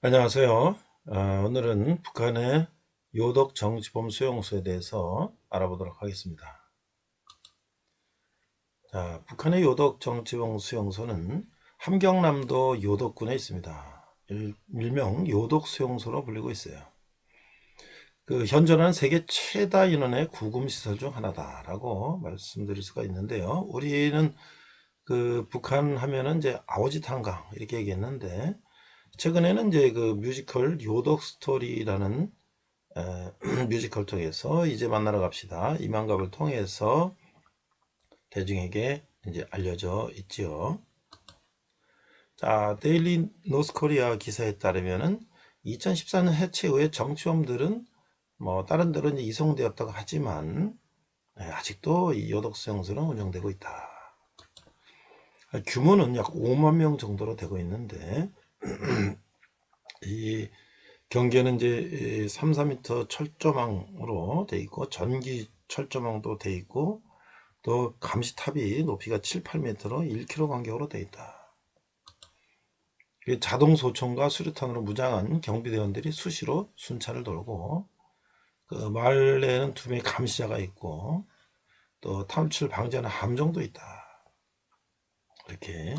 안녕하세요. 오늘은 북한의 요덕 정치범 수용소에 대해서 알아보도록 하겠습니다. 자, 북한의 요덕 정치범 수용소는 함경남도 요덕군에 있습니다. 일명 요덕 수용소로 불리고 있어요. 현존하는 세계 최다 인원의 구금시설 중 하나다라고 말씀드릴 수가 있는데요. 우리는 북한 하면은 이제 아오지 탄강 이렇게 얘기했는데, 최근에는 이제 뮤지컬 요덕 스토리라는 뮤지컬 통해서 이제 만나러 갑시다. 이만갑을 통해서 대중에게 이제 알려져 있지요. 자, 데일리 노스코리아 기사에 따르면은 2014년 해체 후에 정치범들은 뭐 다른 데로 이제 이송되었다고 하지만 아직도 이 요덕수용소는 운영되고 있다. 규모는 약 5만 명 정도로 되고 있는데 이 경계는 이제 3, 4m 철조망으로 돼 있고 전기 철조망도 돼 있고 또 감시탑이 높이가 7, 8m로 1km 간격으로 돼 있다. 자동 소총과 수류탄으로 무장한 경비대원들이 수시로 순찰을 돌고 마을 내에는 2명의 감시자가 있고 또 탈출 방지하는 함정도 있다. 이렇게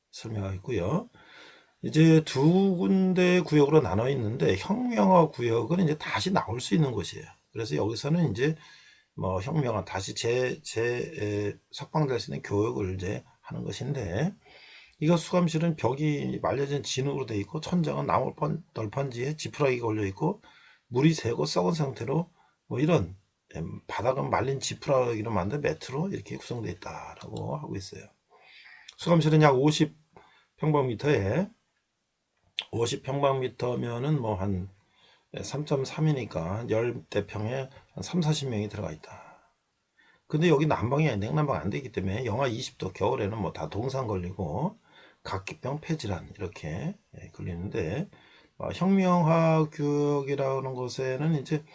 설명하고 있고요. 이제 두 군데 구역으로 나눠 있는데 혁명화 구역은 이제 다시 나올 수 있는 곳이에요. 그래서 여기서는 이제 뭐 혁명화 다시 석방될 수 있는 교육을 이제 하는 것인데, 이거 수감실은 벽이 말려진 진흙으로 되어 있고 천장은 나무 널판지에 지푸라기가 걸려 있고 물이 새고 썩은 상태로 뭐 이런 바닥은 말린 지푸라기로 만든 매트로 이렇게 구성되어 있다라고 하고 있어요. 수감실은 약 50평방미터에 50평방미터면은 뭐 한 3.3이니까 10대평에 한 3, 40명이 들어가 있다. 근데 여기 난방이 냉난방 안 되기 때문에 영하 20도 겨울에는 뭐 다 동상 걸리고 각기병 폐질환 이렇게 걸리는데, 혁명화 교육이라는 곳에는 이제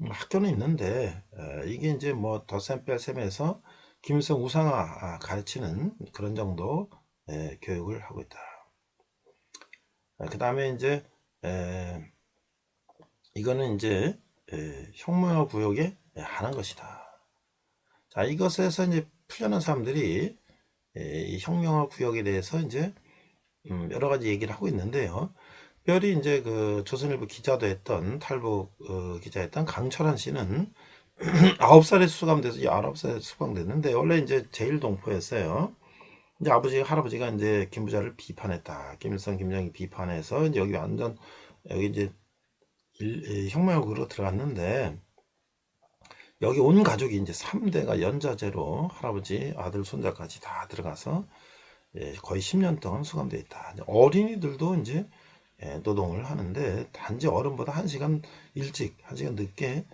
학교는 있는데 이게 이제 뭐 덧셈 뺄셈해서 김일성 우상화 가르치는 그런 정도 교육을 하고 있다. 그 다음에 이제 이거는 이제 혁명화 구역에 한한 것이다. 자, 이것에서 이제 풀려난 사람들이 이 혁명화 구역에 대해서 이제 여러 가지 얘기를 하고 있는데요. 특별히 이제 조선일보 기자도 했던 탈북 기자였던 강철한 씨는 9살에 수감돼서 19살에 수감됐는데 원래 이제 제1동포였어요. 이제 할아버지가 이제 김부자를 비판했다. 김일성, 김정일 비판해서 이제 여기 완전 여기 이제 혁명국으로 들어갔는데, 여기 온 가족이 이제 3대가 연좌제로 할아버지, 아들, 손자까지 다 들어가서 거의 10년 동안 수감되어 있다. 어린이들도 이제 노동을 하는데 단지 어른보다 1시간 일찍, 1시간 늦게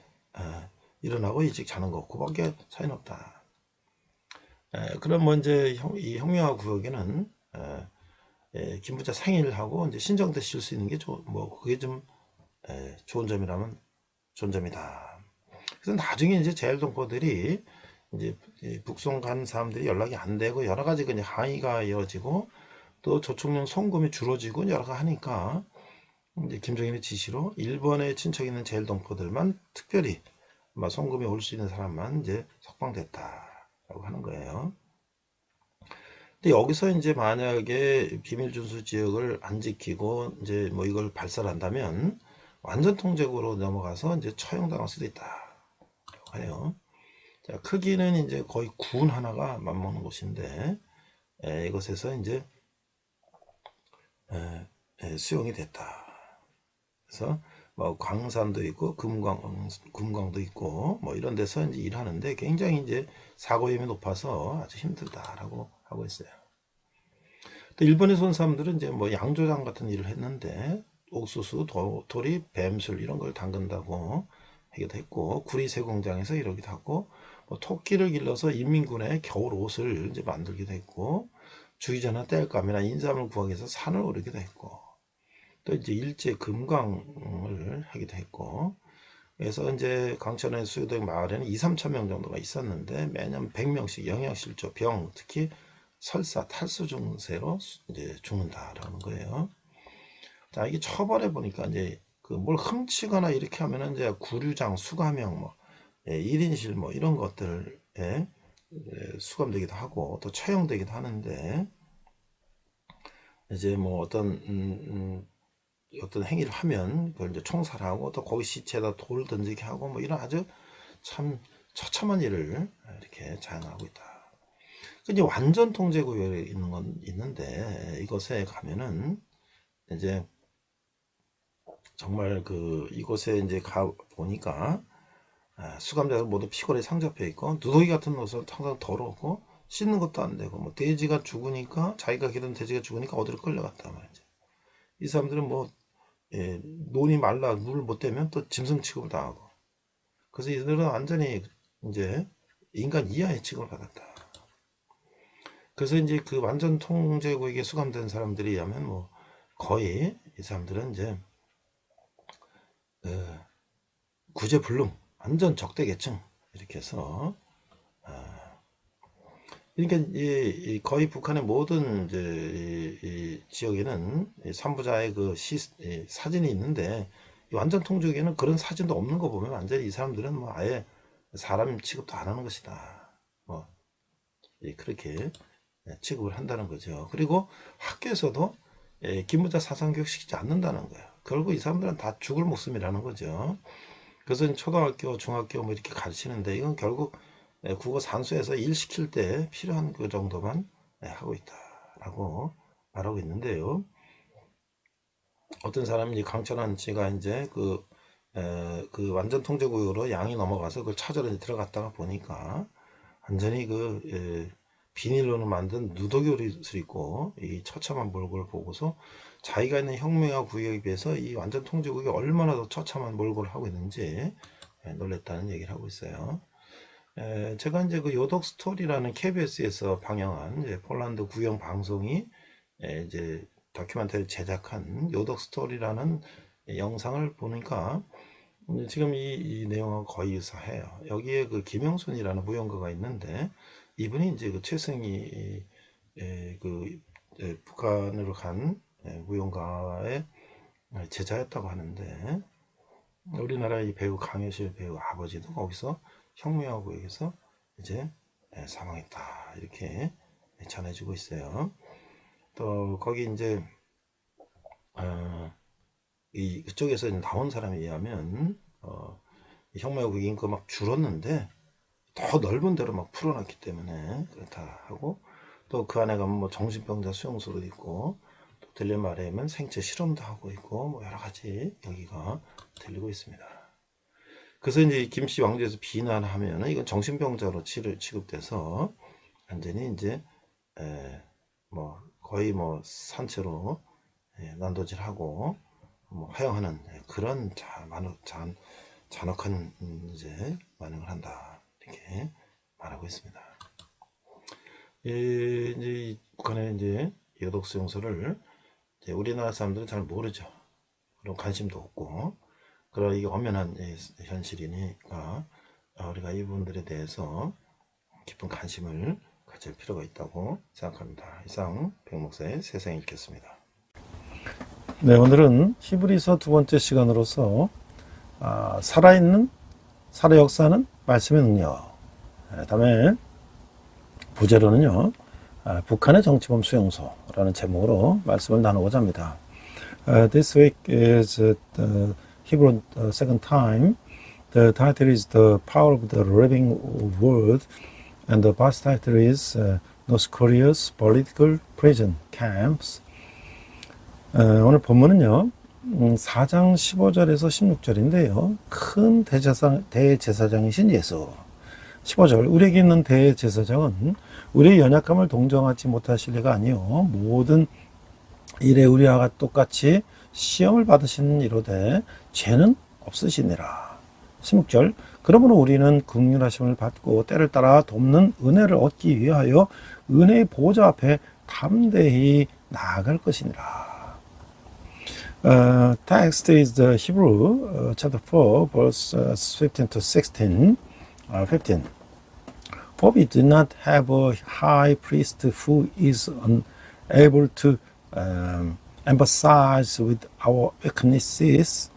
일어나고 일찍 자는 거, 그밖에 차이는 없다. 그럼 뭐 이제 이 혁명화 구역에는 김부자 생일하고 이제 신정대 쉴 수 있는 게 뭐 그게 좀 좋은 점이라면 좋은 점이다. 그래서 나중에 이제 제일동포들이 이제 북송 간 사람들이 연락이 안 되고 여러 가지 그냥 항의가 이어지고 또 조총련 송금이 줄어지고 여러 가지 하니까 이제 김정일의 지시로 일본에 친척 있는 제일동포들만 특별히 송금이 올 수 있는 사람만 이제 석방됐다라고 하는 거예요. 근데 여기서 이제 만약에 비밀 준수 지역을 안 지키고 이제 뭐 이걸 발설한다면 완전 통제국으로 넘어가서 이제 처형당할 수도 있다라고 해요. 자, 크기는 이제 거의 군 하나가 맞먹는 곳인데 이것에서 이제 수용이 됐다. 그래서 뭐 광산도 있고 금광도 있고 뭐 이런 데서 이제 일하는데 굉장히 이제 사고 위험이 높아서 아주 힘들다라고 하고 있어요. 또 일본에서 온 사람들은 이제 뭐 양조장 같은 일을 했는데 옥수수, 도리, 뱀술 이런 걸 담근다고 하기도 했고, 구리새 공장에서 이러기도 하고, 뭐 토끼를 길러서 인민군의 겨울 옷을 이제 만들기도 했고, 주기자나 땔감이나 인삼을 구하기 위해서 산을 오르기도 했고, 또 이제 일제 금광을 하기도 했고, 그래서 이제 강천의 수요동 마을에는 2, 3천 명 정도가 있었는데 매년 100명씩 영양실조, 병, 특히 설사, 탈수 증세로 이제 죽는다라는 거예요. 자, 이게 처벌해 보니까 이제 그 뭘 훔치거나 이렇게 하면은 이제 구류장, 수감형 뭐 1인실 뭐 이런 것들에 수감되기도 하고 또 처형되기도 하는데, 이제 뭐 어떤 행위를 하면 그걸 이제 총살하고 또 거기 시체에다 돌 던지게 하고 뭐 이런 아주 참 처참한 일을 이렇게 자행하고 있다. 이제 완전 통제 구역에 있는 건 있는데, 이곳에 가면은 이제 정말 그 이곳에 이제 가 보니까 수감자들 모두 피골에 상접해 있고 누더기 같은 옷을 항상 더러웠고 씻는 것도 안 되고, 뭐 돼지가 죽으니까, 자기가 기른 돼지가 죽으니까 어디로 끌려갔다 말이죠. 이 사람들은 뭐 논이 말라 물을 못 대면 또 짐승 취급을 당하고, 그래서 이들은 완전히 이제 인간 이하의 취급을 받았다. 그래서 이제 그 완전 통제구역에 수감된 사람들에 의하면 뭐 거의 이 사람들은 이제 구제불능, 완전 적대계층 이렇게 해서, 그러니까 거의 북한의 모든 이제 이 지역에는 산부자의 그 사진이 있는데, 이 완전 통제구역에는 그런 사진도 없는 거 보면 완전히 이 사람들은 뭐 아예 사람 취급도 안 하는 것이다. 뭐 그렇게 취급을 한다는 거죠. 그리고 학교에서도 기무자 사상교육 시키지 않는다는 거예요. 결국 이 사람들은 다 죽을 목숨이라는 거죠. 그래서 초등학교, 중학교 뭐 이렇게 가르치는데, 이건 결국 국어 산수에서 일 시킬 때 필요한 그 정도만 하고 있다라고 말하고 있는데요. 어떤 사람이 강철한 씨가 이제 그 완전 통제구역으로 양이 넘어가서 그걸 찾으러 들어갔다가 보니까 완전히 비닐로는 만든 누더기 옷을 입고 이 처참한 몰골을 보고서 자기가 있는 혁명화 구역에 비해서 이 완전 통제구역이 얼마나 더 처참한 몰골을 하고 있는지 놀랬다는 얘기를 하고 있어요. 제가 이제 그 요독 스토리라는 KBS에서 방영한 이제 폴란드 구경 방송이 이제 다큐멘터리를 제작한 요독 스토리라는 영상을 보니까 지금 이 내용하고 거의 유사해요. 여기에 그 김영순이라는 무용가가 있는데, 이분이 이제 그 최승희 북한으로 간 무용가의 제자였다고 하는데, 우리나라의 배우 강효실 배우 아버지도 거기서 혁명화구역에서 이제 사망했다 이렇게 전해지고 있어요. 또 거기 이제 그쪽에서 나온 사람에 의하면 혁명구역 인구가 막 줄었는데 더 넓은 데로 막 풀어놨기 때문에 그렇다 하고, 또 그 안에 가면 뭐 정신병자 수용소도 있고, 또 들린 말에 의하면 생체 실험도 하고 있고, 뭐 여러 가지 여기가 들리고 있습니다. 그래서 이제 김씨 왕조에서 비난하면 이건 정신병자로 취급돼서 완전히 이제 뭐 거의 뭐 산채로 난도질하고 뭐 허용하는 그런 잔혹한 이제 반응을 한다 이렇게 말하고 있습니다. 이제 북한의 이제 요독 수용소를 이제 우리나라 사람들은 잘 모르죠. 그런 관심도 없고, 그런 이게 엄연한 현실이니까 우리가 이 부분들에 대해서 깊은 관심을 가질 필요가 있다고 생각합니다. 이상 백목사의 세상 읽겠습니다. 네, 오늘은 히브리서 두 번째 시간으로서 살아있는 살아 역사는 말씀의 능력, 다음에 부제로는요 북한의 정치범 수용소라는 제목으로 말씀을 나누고자 합니다. This week is the Hebrew second time. The title is The Power of the Living Word, and the past title is North Korea's Political Prison Camps. 오늘 본문은요 4장 15절에서 16절인데요. 큰 대제사장이신 예수. 15절, 우리에게 있는 대제사장은 우리의 연약함을 동정하지 못하실 리가 아니요 모든 일에 우리와 똑같이 시험을 받으시는 이로되 죄는 없으시니라. 16절, 그러므로 우리는 긍휼하심을 받고 때를 따라 돕는 은혜를 얻기 위하여 은혜의 보좌 앞에 담대히 나아갈 것이니라. Text is the Hebrew chapter 4 verse 15 to 16. 15. For we do not have a high priest who is unable to empathize with our weaknesses,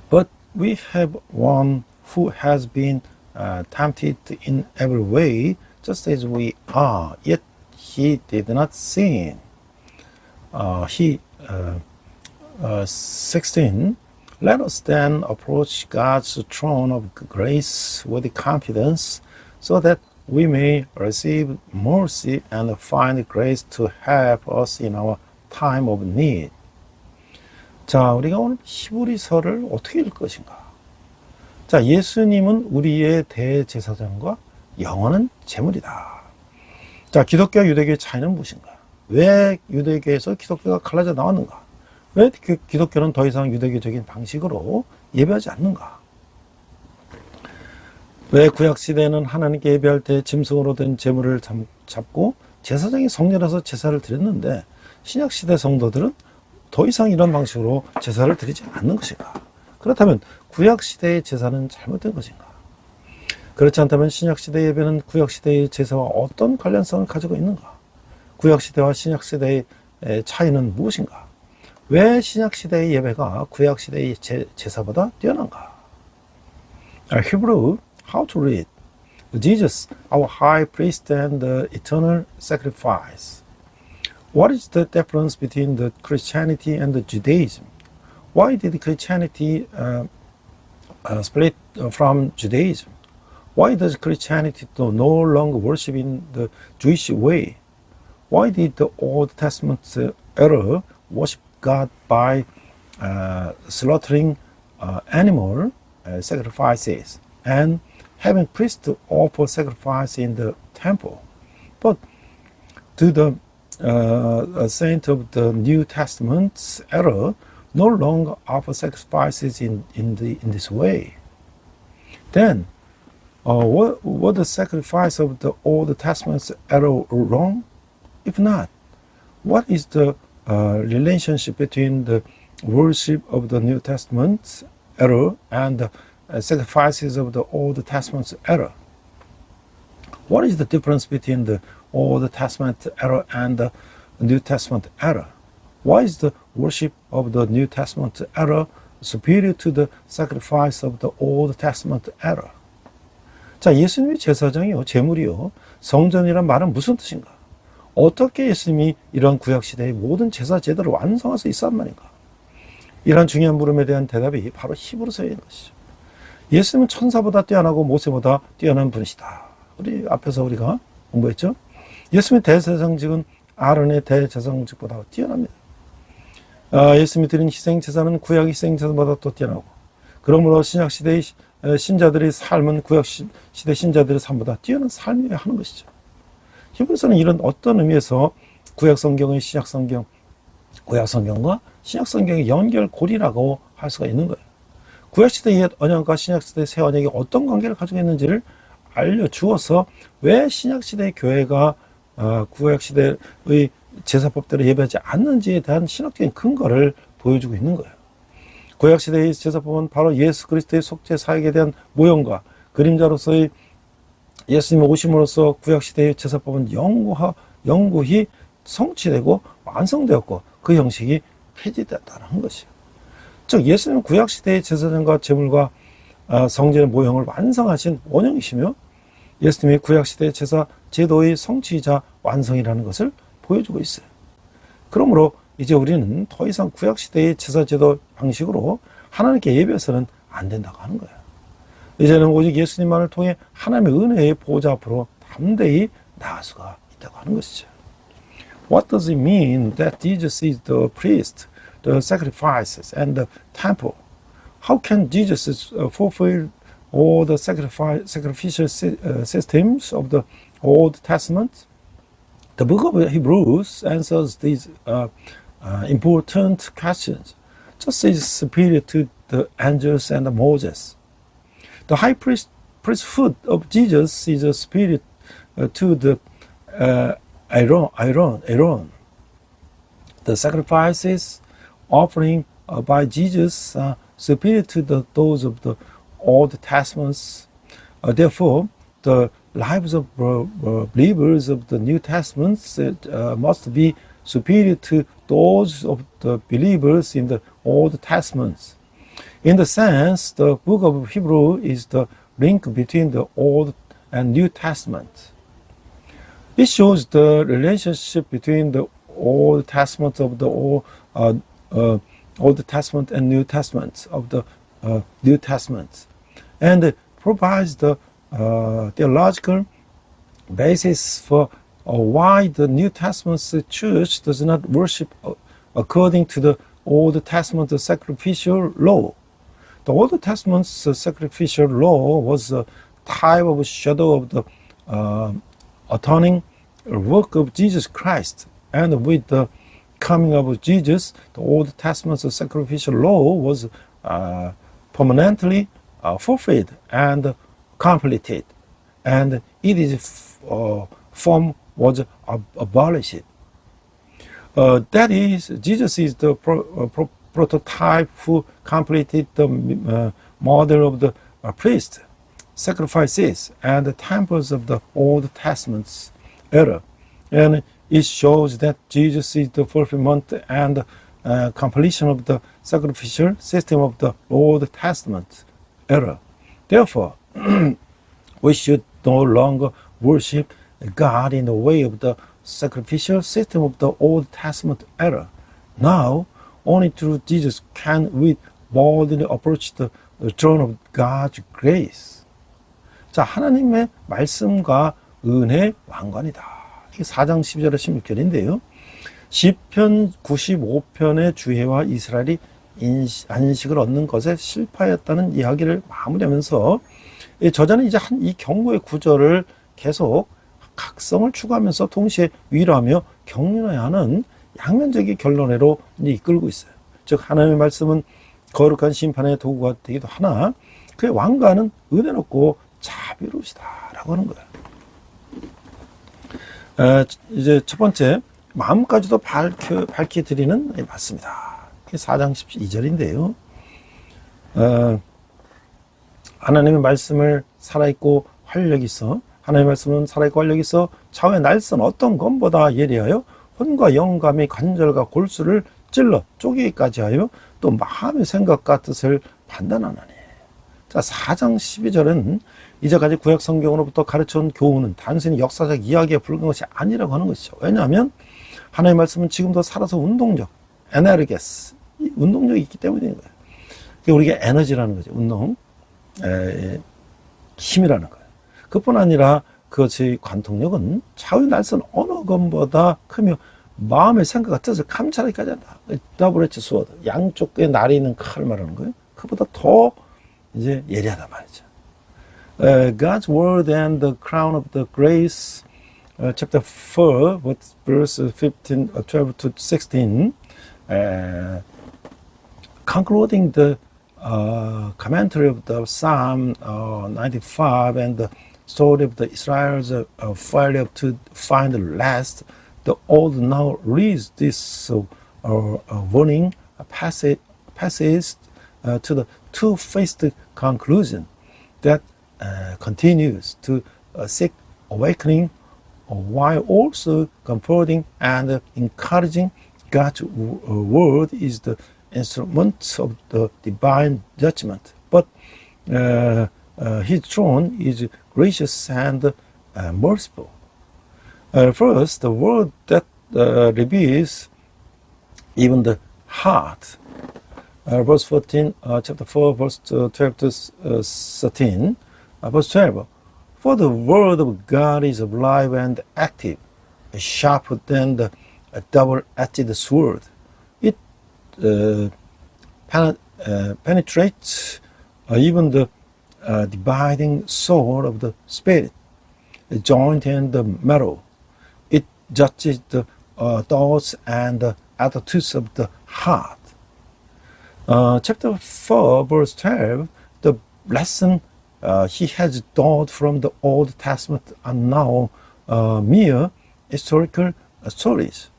but we have one who has been tempted in every way, just as we are, yet he did not sin. 16. Let us then approach God's throne of grace with confidence, so that we may receive mercy and find grace to help us in our time of need. 자, 우리가 오늘 히브리서를 어떻게 읽을 것인가? 자, 예수님은 우리의 대제사장과 영원한 제물이다. 자, 기독교와 유대교의 차이는 무엇인가? 왜 유대교에서 기독교가 갈라져 나왔는가? 왜 기독교는 더 이상 유대교적인 방식으로 예배하지 않는가? 왜 구약시대에는 하나님께 예배할 때 짐승으로 된 제물을 잡고 제사장이 성례라서 제사를 드렸는데 신약시대 성도들은 더 이상 이런 방식으로 제사를 드리지 않는 것인가? 그렇다면 구약시대의 제사는 잘못된 것인가? 그렇지 않다면 신약시대 예배는 구약시대의 제사와 어떤 관련성을 가지고 있는가? 구약시대와 신약시대의 차이는 무엇인가? 왜 신약시대의 예배가 구약시대의 제사보다 뛰어난가? Hebrew, how to read? Jesus, our high priest and the eternal sacrifice. What is the difference between the Christianity and the Judaism? Why did Christianity split from Judaism? Why does Christianity no longer worship in the Jewish way? Why did the Old Testament era worship God by slaughtering animal sacrifices and having priests offer sacrifice in the temple? But do the saints of the New Testament era no longer offer sacrifices in this way? Then, were the sacrifice of the Old Testament era wrong? If not, what is the relationship between the worship of the New Testament era and the sacrifices of the Old Testament era? What is the difference between the Old Testament era and the New Testament era? Why is the worship of the New Testament era superior to the sacrifice of the Old Testament era? 자, 예수님이 제사장이요, 제물이요, 성전이란 말은 무슨 뜻인가? 어떻게 예수님이 이런 구약시대의 모든 제사 제도를 완성할 수 있었단 말인가? 이런 중요한 물음에 대한 대답이 바로 히브리서에 있는 것이죠. 예수님은 천사보다 뛰어나고 모세보다 뛰어난 분이시다. 우리 앞에서 우리가 공부했죠? 예수님의 대제사장직은 아론의 대제사장직보다 뛰어납니다. 예수님이 드린 희생제사는 구약 희생제사보다 또 뛰어나고, 그러므로 신약시대의 신자들의 삶은 구약시대 신자들의 삶보다 뛰어난 삶이어야 하는 것이죠. 히브리서는 이런 어떤 의미에서 구약성경의 신약성경, 구약성경과 신약성경의 연결고리라고 할 수가 있는 거예요. 구약시대의 옛 언약과 신약시대의 새 언약이 어떤 관계를 가지고 있는지를 알려주어서 왜 신약시대의 교회가 구약시대의 제사법대로 예배하지 않는지에 대한 신학적인 근거를 보여주고 있는 거예요. 구약시대의 제사법은 바로 예수 그리스도의 속죄 사역에 대한 모형과 그림자로서의 예수님 오심으로써 구약시대의 제사법은 영구히 성취되고 완성되었고 그 형식이 폐지됐다는 것이에요. 즉 예수님은 구약시대의 제사장과 제물과 성전의 모형을 완성하신 원형이시며 예수님이 구약시대의 제사 제도의 성취이자 완성이라는 것을 보여주고 있어요. 그러므로 이제 우리는 더 이상 구약시대의 제사 제도 방식으로 하나님께 예배해서는 안 된다고 하는 거예요. 이제는 오직 예수님만을 통해 하나님의 은혜의 보좌 앞으로 담대히 나아갈 수가 있다고 하는 것이죠. What does it mean that Jesus is the priest, the sacrifices, and the temple? How can Jesus fulfill all the sacrificial systems of the Old Testament? The book of Hebrews answers these important questions, just as superior to the angels and Moses. The high priesthood of Jesus is superior to the Aaron. The sacrifices offering by Jesus are superior to those of the Old Testaments. Therefore, the lives of believers of the New Testament must be superior to those of the believers in the Old Testament. In the sense, the book of Hebrew is the link between the Old and New Testament. It shows the relationship between the Old Testament of the Old Testament and New Testament of the New Testament, and provides the theological basis for why the New Testament church does not worship according to the Old Testament sacrificial law. The Old Testament's sacrificial law was a type of shadow of the atoning work of Jesus Christ, and with the coming of Jesus, the Old Testament's sacrificial law was permanently fulfilled and completed, and its form was abolished. That is, Jesus is the prototype who completed the model of the priest, sacrifices, and the temples of the Old Testament's era. And it shows that Jesus is the fulfillment and completion of the sacrificial system of the Old Testament era. Therefore, we should no longer worship God in the way of the sacrificial system of the Old Testament era. Now, only through Jesus can we boldly approach the throne of God's grace. 자, 하나님의 말씀과 은혜의 왕관이다. 이게 4장 12절에 16절인데요. 시편 95편의 주해와 이스라엘이 안식을 얻는 것에 실패하였다는 이야기를 마무리하면서 저자는 이제 이 경고의 구절을 계속 각성을 추구하면서 동시에 위로하며 격려해야 하는 양면적인 결론으로 이끌고 있어요. 즉 하나님의 말씀은 거룩한 심판의 도구가 되기도 하나 그의 왕관은 은혜롭고 자비로우시다라고 하는 거예요. 이제 첫 번째 마음까지도 밝혀드리는 맞습니다. 4장 12절인데요. 하나님의 말씀을 살아있고 활력이 있어 하나님의 말씀은 살아있고 활력이 있어 차후의 날선 어떤 것보다 예리하여 혼과 영감의 관절과 골수를 찔러 쪼개기까지 하여 또 마음의 생각과 뜻을 판단하나니. 자, 4장 12절은 이제까지 구약 성경으로부터 가르쳐온 교훈은 단순히 역사적 이야기에 불과한 것이 아니라고 하는 것이죠. 왜냐하면 하나님의 말씀은 지금도 살아서 운동적, 에너르게스, 운동력이 있기 때문인 거예요. 그게 우리가 에너지라는 거죠. 운동, 힘이라는 거예요. 그뿐 아니라 그것의 관통력은 차후의 날선 어느 것보다 크며 마음의 생각과 뜻을 감찰하기까지 한다. 더블에지 스워드, 양쪽에 날이 있는 칼을 말하는 거예요. 그보다 더 이제 예리하단 말이죠. God's word and the crown of the grace, chapter 4, verse 15, 12 to 16, concluding the commentary of the Psalm 95 and the story of the Israel's failure to find rest, the old now reads this warning passage to the two-faced conclusion that continues to seek awakening while also comforting and encouraging. God's word is the instrument of the divine judgment, but his throne is gracious and merciful. First, the word that reveals even the heart. Verse 14, chapter 4, verse 12 to 13. Verse 12. For the word of God is alive and active, sharper than a double-edged sword. It penetrates even the dividing sword of the spirit, the joint and the marrow. It judges the thoughts and the attitudes of the heart. Chapter 4, verse 12, the lesson he has taught from the Old Testament are now mere historical stories.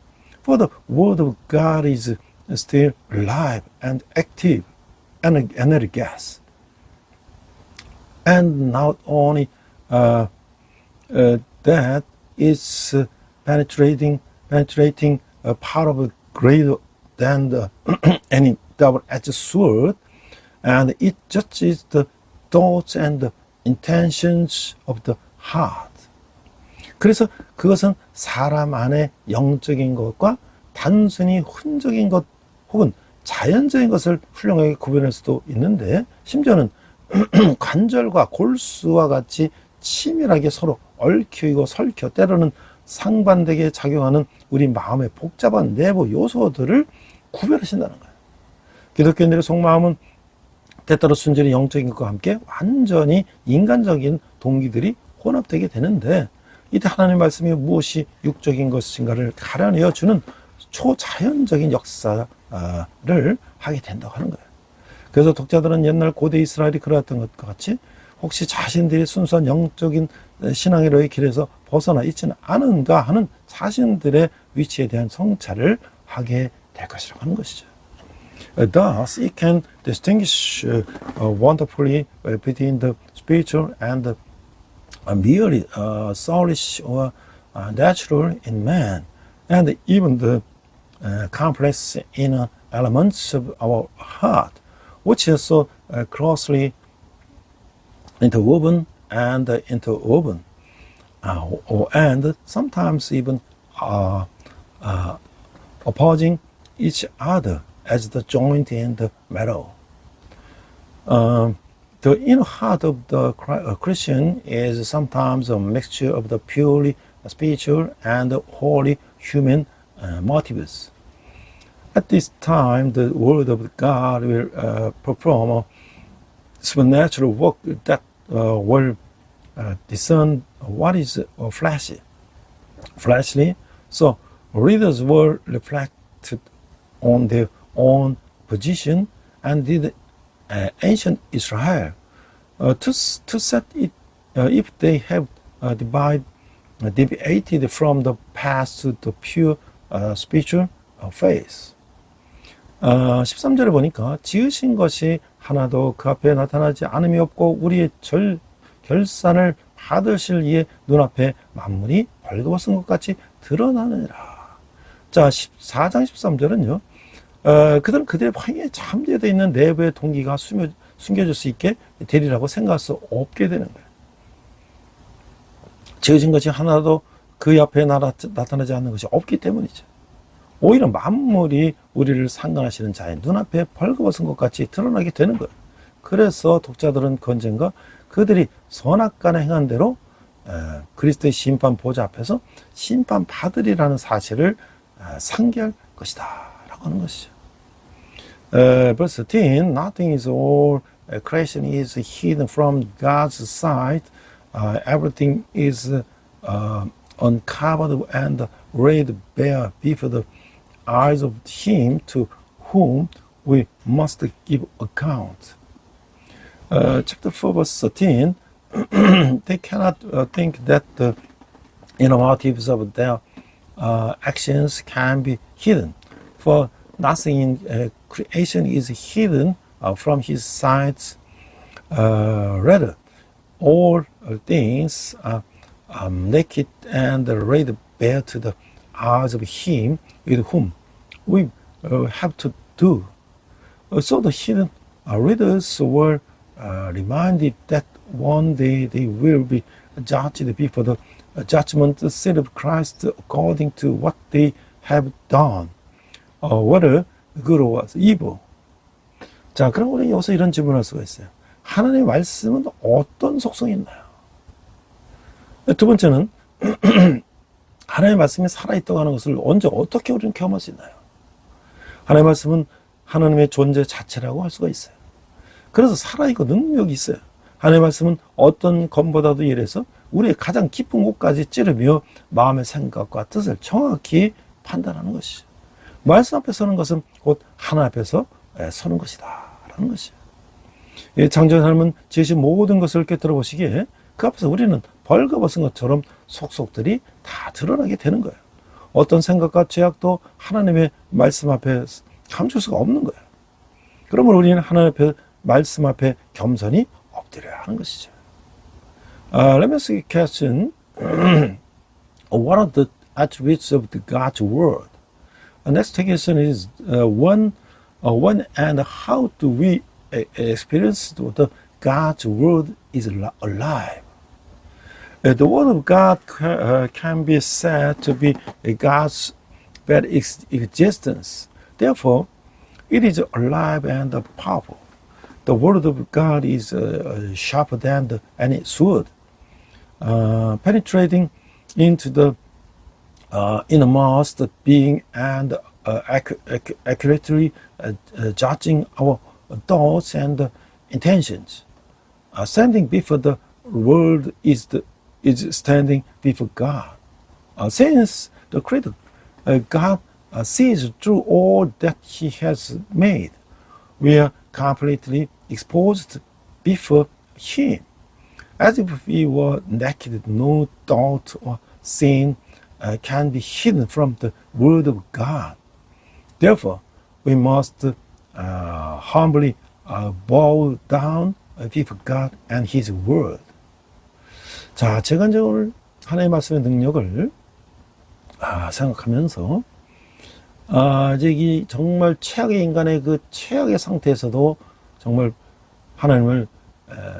For the Word of God is still alive and active and energized. And not only that, it's penetrating a part of greater than the any double-edged sword, and it judges the thoughts and the intentions of the heart. 그래서 그것은 사람 안의 영적인 것과 단순히 혼적인 것 혹은 자연적인 것을 훌륭하게 구별할 수도 있는데, 심지어는 관절과 골수와 같이 치밀하게 서로 얽히고 설켜 때로는 상반되게 작용하는 우리 마음의 복잡한 내부 요소들을 구별하신다는 거예요. 기독교인들의 속마음은 때때로 순전히 영적인 것과 함께 완전히 인간적인 동기들이 혼합되게 되는데, 이때 하나님의 말씀이 무엇이 육적인 것인가를 가려내어 주는 초자연적인 역사를 하게 된다고 하는 거예요. 그래서 독자들은 옛날 고대 이스라엘이 그러했던 것과 같이 혹시 자신들이 순수한 영적인 신앙의 길에서 벗어나 있지는 않은가 하는 자신들의 위치에 대한 성찰을 하게 될 것이라고 하는 것이죠. Thus, it can distinguish wonderfully between the spiritual and the merely soulish or natural in man, and even the complex inner elements of our heart, which is so closely interwoven and and sometimes even opposing each other as the joint in the marrow. The inner heart of the Christian is sometimes a mixture of the purely spiritual and wholly human motives. At this time, the Word of God will perform a supernatural work that will discern what is fleshly. So readers will reflect on their own position, and did ancient Israel to set it if they have deviated from the path to the pure spiritual faith. 13절에 보니까 지으신 것이 하나도 그 앞에 나타나지 않음이 없고 우리의 결산을 받으실 이의 눈앞에 만물이 벌거벗은 것 같이 드러나느니라. 자, 4장 13절은요. 그들은 그들의 행위에 잠재되어 있는 내부의 동기가 숨겨질 수 있게 되리라고 생각할 수 없게 되는 거예요. 지어진 것이 하나도 그 옆에 나타나지 않는 것이 없기 때문이죠. 오히려 만물이 우리를 상관하시는 자의 눈앞에 벌거벗은 것 같이 드러나게 되는 거예요. 그래서 독자들은 언젠가 그들이 선악간에 행한 대로 그리스도의 심판 보좌 앞에서 심판받으리라는 사실을 상기할 것이다 라고 하는 것이죠. Verse 13, nothing is all creation is hidden from God's sight. Everything is uncovered and laid bare before the eyes of him to whom we must give account. Chapter 4 verse 13, they cannot think that the inner motives of their actions can be hidden, for nothing in creation is hidden from his sight. Rather, all things are naked and laid bare to the eyes of him with whom we have to do. So the hidden readers were reminded that one day they will be judged before the judgment seat of Christ according to what they have done, whether good or evil. 자, 그럼 우리 여기서 이런 질문을 할 수가 있어요. 하나님의 말씀은 어떤 속성이 있나요? 두 번째는 하나님의 말씀이 살아있다고 하는 것을 언제 어떻게 우리는 경험할 수 있나요? 하나님의 말씀은 하나님의 존재 자체라고 할 수가 있어요. 그래서 살아있고 능력이 있어요. 하나님의 말씀은 어떤 검보다도 이래서 우리의 가장 깊은 곳까지 찌르며 마음의 생각과 뜻을 정확히 판단하는 것이죠. 말씀 앞에 서는 것은 곧 하나님 앞에서 서는 것이다 라는 것이에요. 창조의 하나님은 지으신 모든 것을 꿰뚫어 보시기에 그 앞에서 우리는 벌거벗은 것처럼 속속들이 다 드러나게 되는 거예요. 어떤 생각과 죄악도 하나님의 말씀 앞에 감출 수가 없는 거예요. 그러면 우리는 하나님 앞에 말씀 앞에 겸손히 엎드려야 하는 것이죠. Let me ask you a question. What are the attributes of the God's word? Next question is when and how do we experience the God's word is alive? The word of God can be said to be God's very existence. Therefore, it is alive and powerful. The word of God is sharper than any sword, penetrating into the innermost being and accurately judging our thoughts and intentions. Standing before the world is standing before God. Since the Creator, God sees through all that He has made. We are completely exposed before Him, as if we were naked. No thought or sin can be hidden from the Word of God. Therefore, we must humbly bow down before God and His Word. 자, 제가 이제 오늘 하나님의 말씀의 능력을 생각하면서 이제 이 정말 최악의 인간의 그 최악의 상태에서도 정말 하나님을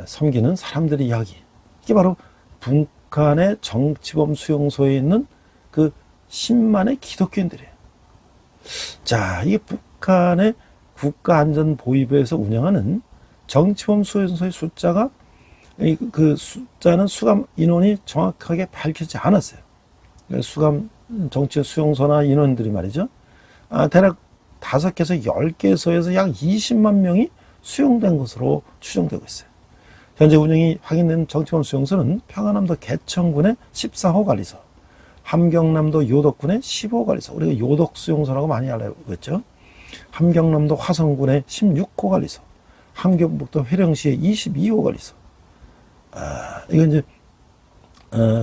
섬기는 사람들의 이야기. 이게 바로 북한의 정치범 수용소에 있는 그 10만의 기독교인들이에요. 자, 이게 북한의 국가안전보위부에서 운영하는 정치범 수용소의 숫자가 그 숫자는 수감 인원이 정확하게 밝혀지지 않았어요. 수감 정치 수용소나 인원들이 말이죠. 대략 5개에서 10개소에서 약 20만 명이 수용된 것으로 추정되고 있어요. 현재 운영이 확인된 정치범 수용소는 평안남도 개천군의 14호 관리소, 함경남도 요덕군의 15호 관리소, 우리가 요덕 수용소라고 많이 알고 있죠. 함경남도 화성군의 16호 관리소, 함경북도 회령시의 22호 관리소. 이건 이제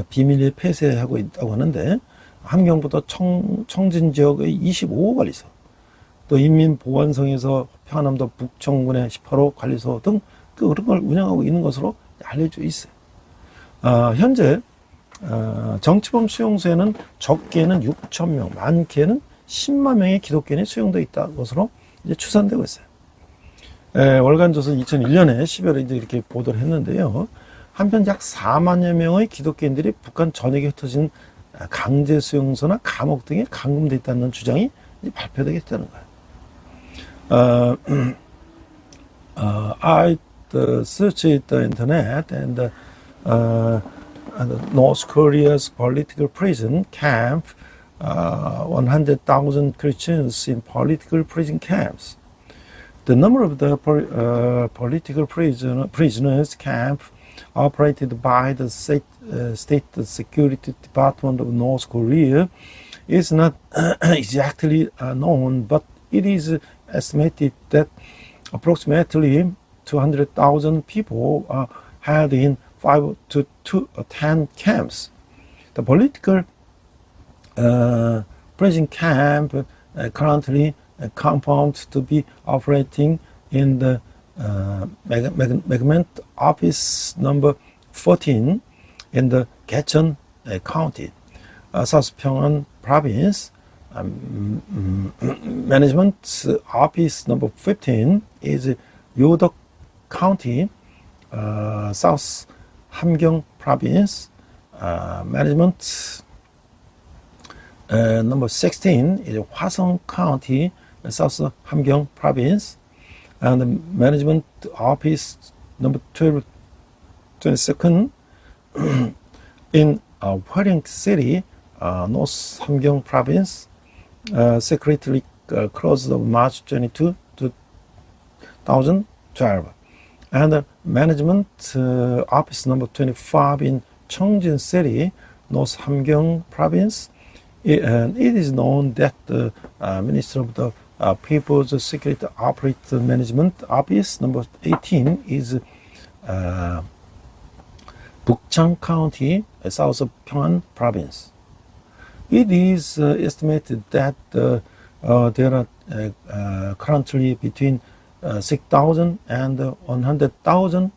비밀리에 폐쇄하고 있다고 하는데, 함경북도 청진 지역의 25호 관리소, 또 인민보안성에서 평안남도 북청군의 18호 관리소 등 그런 걸 운영하고 있는 것으로 알려져 있어요. 현재 정치범 수용소에는 적게는 6천 명, 많게는 10만 명의 기독교인이 수용되어 있다는 것으로 이제 추산되고 있어요. 월간조선 2001년에 10월에 이제 이렇게 보도를 했는데요. 한편 약 4만여 명의 기독교인들이 북한 전역에 흩어진 강제 수용소나 감옥 등에 감금되어 있다는 주장이 이제 발표되게 됐다는 거예요. I searched the internet and North Korea's political prison camp, 100,000 Christians in political prison camps. The number of the political prisoners camp operated by the State Security Department of North Korea is not exactly known, but it is estimated that approximately 200,000 people are held in 5 to 10 camps. The political prison camp currently confirmed to be operating in the Megament Office number 14 in the Gyecheon County, South Pyongan Province. Management Office number 15 is Yodok County, South Hamgyong Province. Management number 16 is Hwasong County, South Hamgyong Province. And the Management Office number 22nd in Hwareng City, North Hamgyong Province. Secretary closed on March 22, 2012. And the Management Office number 25 in Cheongjin City, North Hamgyong Province. And it is known that the Minister of the People's Security Operator Management Office number 18 is Bukchang County, South of Pyongan Province. It is estimated that there are currently between 6,000 and 100,000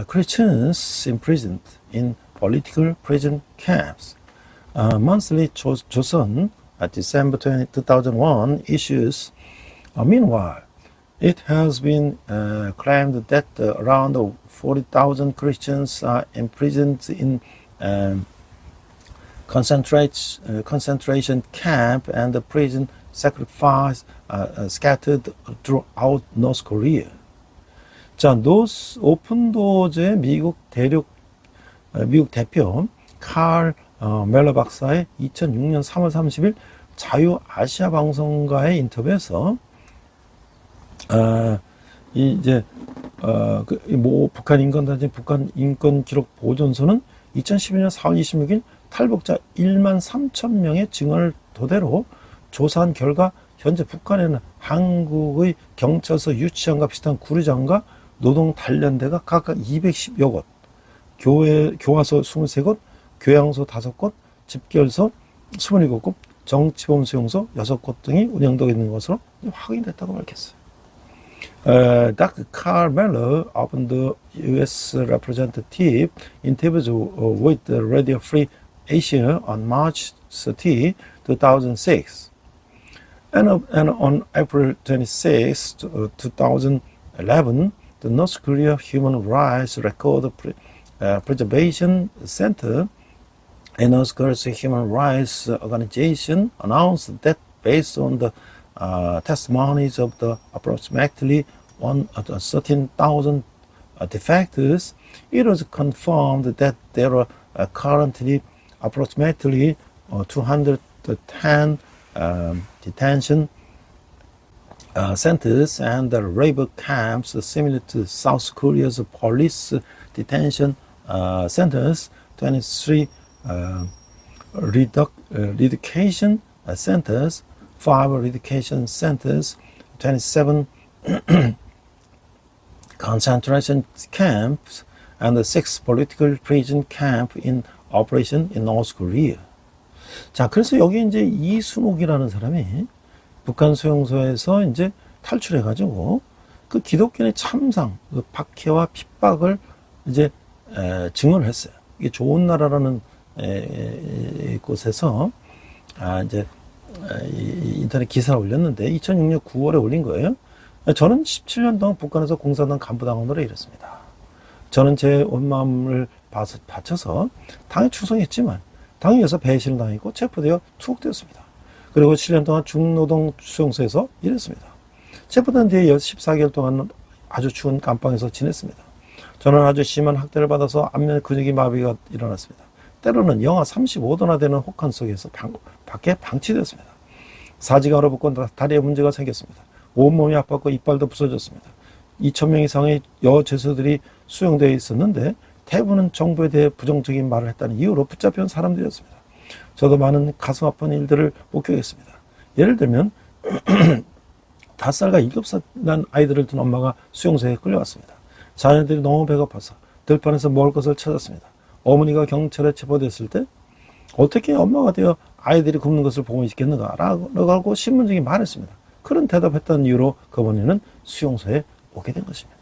Christians imprisoned in political prison camps. Monthly Joseon December 2001 issues. Meanwhile, it has been claimed that around 40,000 Christians are imprisoned in concentration camp and prison sacrifice scattered throughout North Korea. 자, 노스 오픈도어즈의 미국 대표 칼 멜러 박사의 2006년 3월 30일 자유 아시아 방송과의 인터뷰에서 북한 인권단체 북한 인권 기록 보존소는 2012년 4월 26일 탈북자 1만 3천 명의 증언을 토대로 조사한 결과 현재 북한에는 한국의 경찰서 유치원과 비슷한 구류장과 노동 단련대가 각각 210여 곳, 교화소 23곳, 교양소 5곳, 집결소 27곳, 정치범 수용소 6곳 등이 운영되고 있는 것으로 확인됐다고 밝혔어요. Dr. Carl Miller of the U.S. representative interviews with Radio Free Asia on March 30, 2006. And on April 26, 2011, the North Korea Human Rights Record Preservation Center, a North Korea's human rights organization, announced that based on the testimonies of the approximately 13,000 defectors, it was confirmed that there are currently approximately 210 detention centers and labor camps similar to South Korea's police detention centers, 23 reeducation centers, 5 reeducation centers, 27 concentration camps, and 6 political prison camp in operation in North Korea. 자, 그래서 여기 이제 이순옥이라는 사람이 북한 수용소에서 이제 탈출해가지고 그 기독교인의 참상, 그 박해와 핍박을 이제 증언을 했어요. 이게 좋은 나라라는 곳에서 이제 인터넷 기사를 올렸는데 2006년 9월에 올린 거예요. 저는 17년 동안 북한에서 공산당 간부당원으로 일했습니다. 저는 제 온 마음을 바쳐서 당에 충성했지만 당에서 배신을 당했고 체포되어 투옥되었습니다. 그리고 7년 동안 중노동 수용소에서 일했습니다. 체포된 뒤에 14개월 동안 아주 추운 감방에서 지냈습니다. 저는 아주 심한 학대를 받아서 안면 근육이 마비가 일어났습니다. 때로는 영하 35도나 되는 혹한 속에서 밖에 방치되었습니다. 사지가 얼어붙고 다리에 문제가 생겼습니다. 온몸이 아팠고 이빨도 부서졌습니다. 2,000명 이상의 여죄수들이 수용되어 있었는데 대부분은 정부에 대해 부정적인 말을 했다는 이유로 붙잡혀온 사람들이었습니다. 저도 많은 가슴 아픈 일들을 목격했습니다. 예를 들면 5살과 7살 난 아이들을 둔 엄마가 수용소에 끌려왔습니다. 자녀들이 너무 배고파서 들판에서 먹을 것을 찾았습니다. 어머니가 경찰에 체포됐을 때 어떻게 엄마가 되어 아이들이 굶는 것을 보고 있겠는가 라고 신문적인 말했습니다. 그런 대답했다는 이유로 그 어머니는 수용소에 오게 된 것입니다.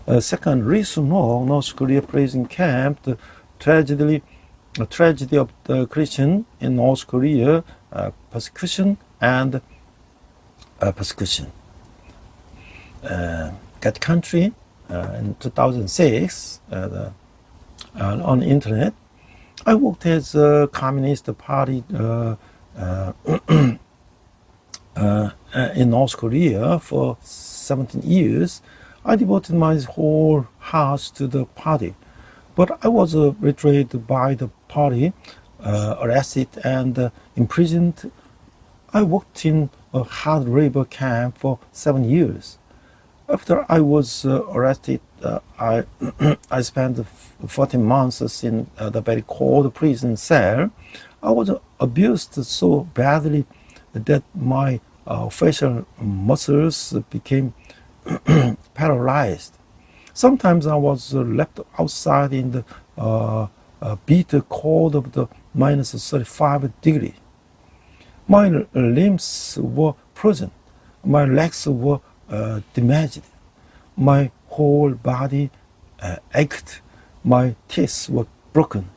Second, Ri Sun-ok, North Korea prison camp, the tragedy of the Christian in North Korea, persecution and persecution. That country in 2006 on the internet. I worked as a Communist Party in North Korea for 17 years. I devoted my whole heart to the party, but I was betrayed by the party, arrested and imprisoned. I worked in a hard labor camp for 7 years. After I was arrested, I spent 14 months in the very cold prison cell. I was abused so badly that my facial muscles became paralyzed. Sometimes I was left outside in the bitter cold of the minus 35 degree. My limbs were frozen. My legs were damaged. My whole body ached. My teeth were broken.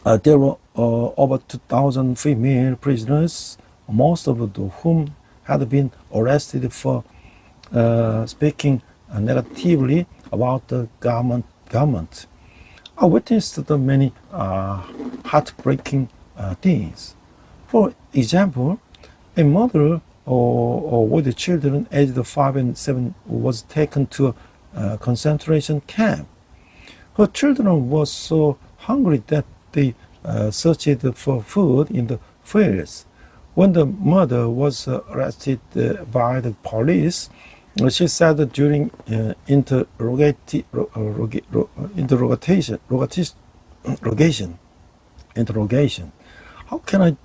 There were over 2,000 female prisoners, most of whom had been arrested for speaking negatively about the government. I witnessed the many heartbreaking things. For example, a mother with children aged 5 and 7 was taken to a concentration camp. Her children were so hungry that they searched for food in the fields. When the mother was arrested by the police, she said during interrogation, how can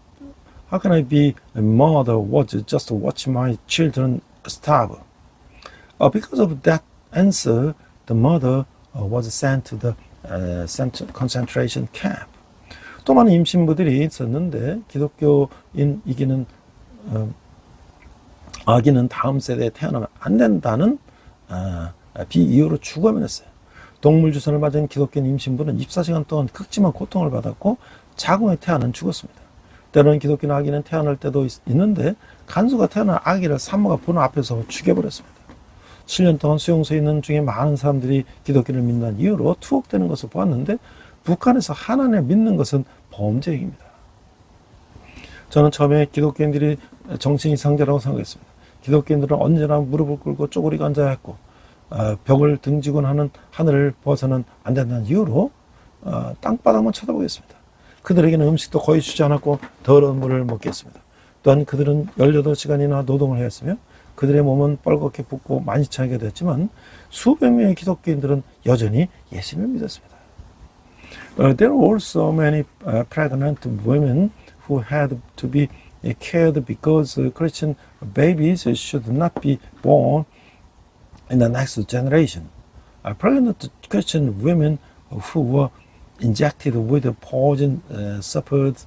I be a mother was just watch my children starve? Because of that answer, the mother was sent to the concentration camp. 또 많은 임신부들이 있었는데 기독교인이기는 아기는 다음 세대에 태어나면 안 된다는 비이유로 죽어야만 했어요. 동물주사를 맞은 기독교인 임신부는 24시간 동안 극심한 고통을 받았고 자궁에 태아는 죽었습니다. 때로는 기독교인 아기는 태어날 때도 있는데 간수가 태어난 아기를 산모가 보는 앞에서 죽여버렸습니다. 7년 동안 수용소에 있는 중에 많은 사람들이 기독교를 믿는 이유로 투옥되는 것을 보았는데 북한에서 하나님을 믿는 것은 범죄 행위입니다. 저는 처음에 기독교인들이 정신 이상자라고 생각했습니다. 기독교인들은 언제나 무릎을 꿇고 쪼그리고 앉아야 했고 벽을 등지곤 하는 하늘을 벗어는 안 된다는 이유로 땅바닥만 쳐다보겠습니다. 그들에게는 음식도 거의 주지 않았고 더러운 물을 먹겠습니다. 또한 그들은 18시간이나 노동을 했으며 그들의 몸은 뻘겋게 붓고 만시창이가 됐지만 수백 명의 기독교인들은 여전히 예수님을 믿었습니다. There were also many pregnant women who had to be cared because Christian babies should not be born in the next generation. Pregnant Christian women who were injected with poison suffered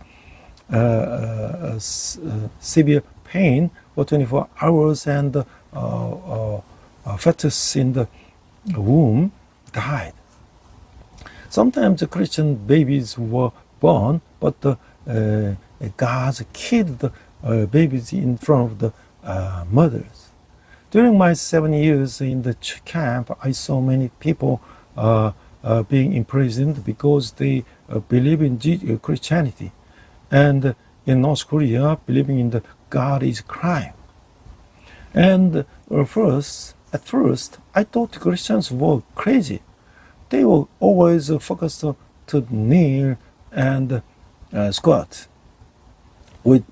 severe pain for 24 hours and fetus in the womb died. Sometimes Christian babies were born, but gods killed the babies in front of the mothers. During my 7 years in the camp, I saw many people being imprisoned because they believe in Christianity. And in North Korea, believing in the God is crime. And at first, I thought Christians were crazy. They were always focused to kneel and squat with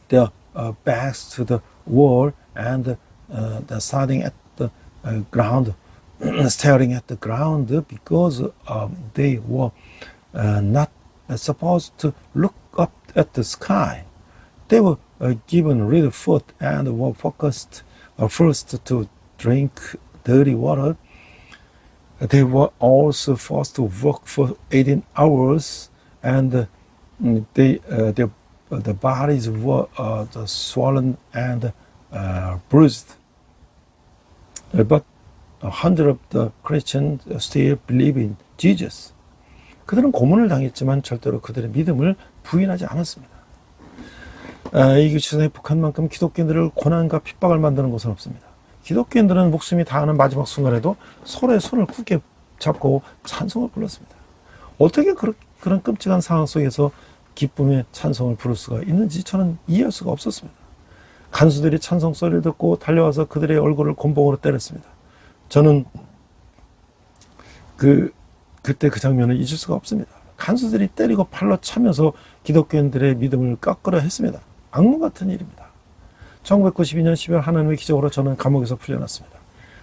their backs to the wall and staring at the ground, because they were not supposed to look up at the sky. They were given real food and were focused first to drink dirty water. They were also forced to work for 18 hours, and their bodies were swollen and bruised. But 100 of the Christians still believe in Jesus. 그들은 고문을 당했지만 절대로 그들의 믿음을 부인하지 않았습니다. 이 교치선에 북한만큼 기독교인들을 고난과 핍박을 만드는 곳은 없습니다. 기독교인들은 목숨이 다하는 마지막 순간에도 서로의 손을 굳게 잡고 찬송을 불렀습니다. 어떻게 그런 끔찍한 상황 속에서 기쁨의 찬송을 부를 수가 있는지 저는 이해할 수가 없었습니다. 간수들이 찬송 소리를 듣고 달려와서 그들의 얼굴을 곤봉으로 때렸습니다. 저는 그때 그 장면을 잊을 수가 없습니다. 간수들이 때리고 팔로 차면서 기독교인들의 믿음을 깎으려 했습니다. 악몽 같은 일입니다. 1992년 10월 하나님의 기적으로 저는 감옥에서 풀려났습니다.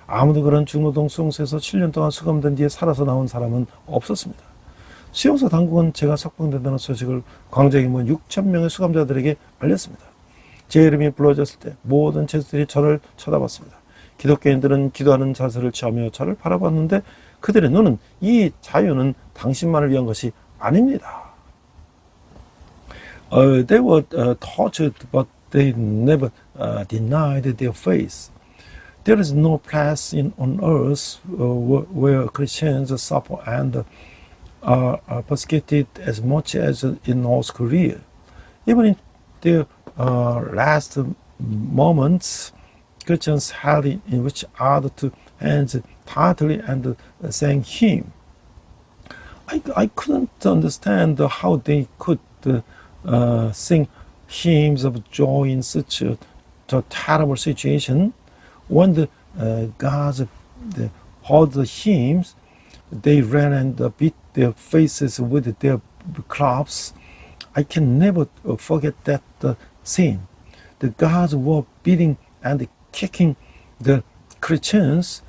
아무도 그런 중노동 수용소에서 7년 동안 수감된 뒤에 살아서 나온 사람은 없었습니다. 수용소 당국은 제가 석방된다는 소식을 광장에 모인 6,000명의 수감자들에게 알렸습니다. 제 이름이 불러졌을 때 모든 죄수들이 저를 쳐다봤습니다. 기독교인들은 기도하는 자세를 취하며 저를 바라봤는데 그들의 눈은 이 자유는 당신만을 위한 것이 아닙니다. They were tortured, but they never denied their faith. There is no place on earth where Christians suffer and are persecuted as much as in North Korea. Even in their last moments, Christians held in each other to hands tightly and sang hymn. I couldn't understand how they could sing hymns of joy in such a terrible situation. When the guards heard the hymns, they ran and beat their faces with their clubs. I can never forget that scene. The guards were beating and kicking the Christians,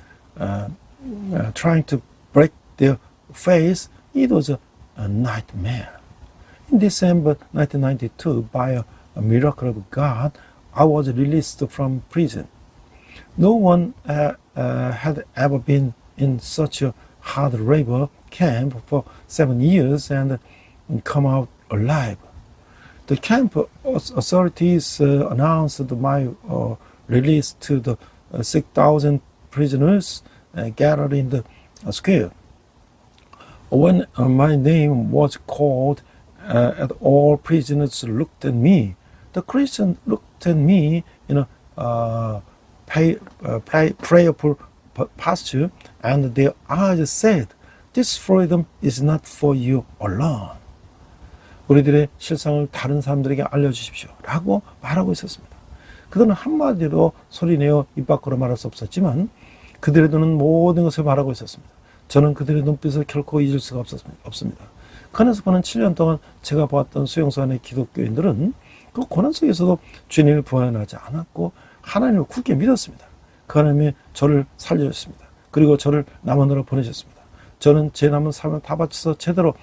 trying to break their face. It was a nightmare. In December 1992, by a miracle of God, I was released from prison. No one had ever been in such a hard labor camp for 7 years and come out alive. The camp authorities announced my release to the 6,000 prisoners gathered in the square. When my name was called, all prisoners looked at me. The Christians looked at me in a prayerful posture, and their eyes said, "This freedom is not for you alone." 우리들의 실상을 다른 사람들에게 알려주십시오 라고 말하고 있었습니다. 그들은 한마디로 소리내어 입 밖으로 말할 수 없었지만 그들의 눈은 모든 것을 말하고 있었습니다. 저는 그들의 눈빛을 결코 잊을 수가 없습니다. 그 안에서 보는 7년 동안 제가 보았던 수용소 안의 기독교인들은 그 고난 속에서도 주님을 부인하지 않았고 하나님을 굳게 믿었습니다. 그 하나님이 저를 살려주셨습니다. 그리고 저를 남원으로 보내셨습니다. 저는 제 남은 삶을 다 바쳐서 제대로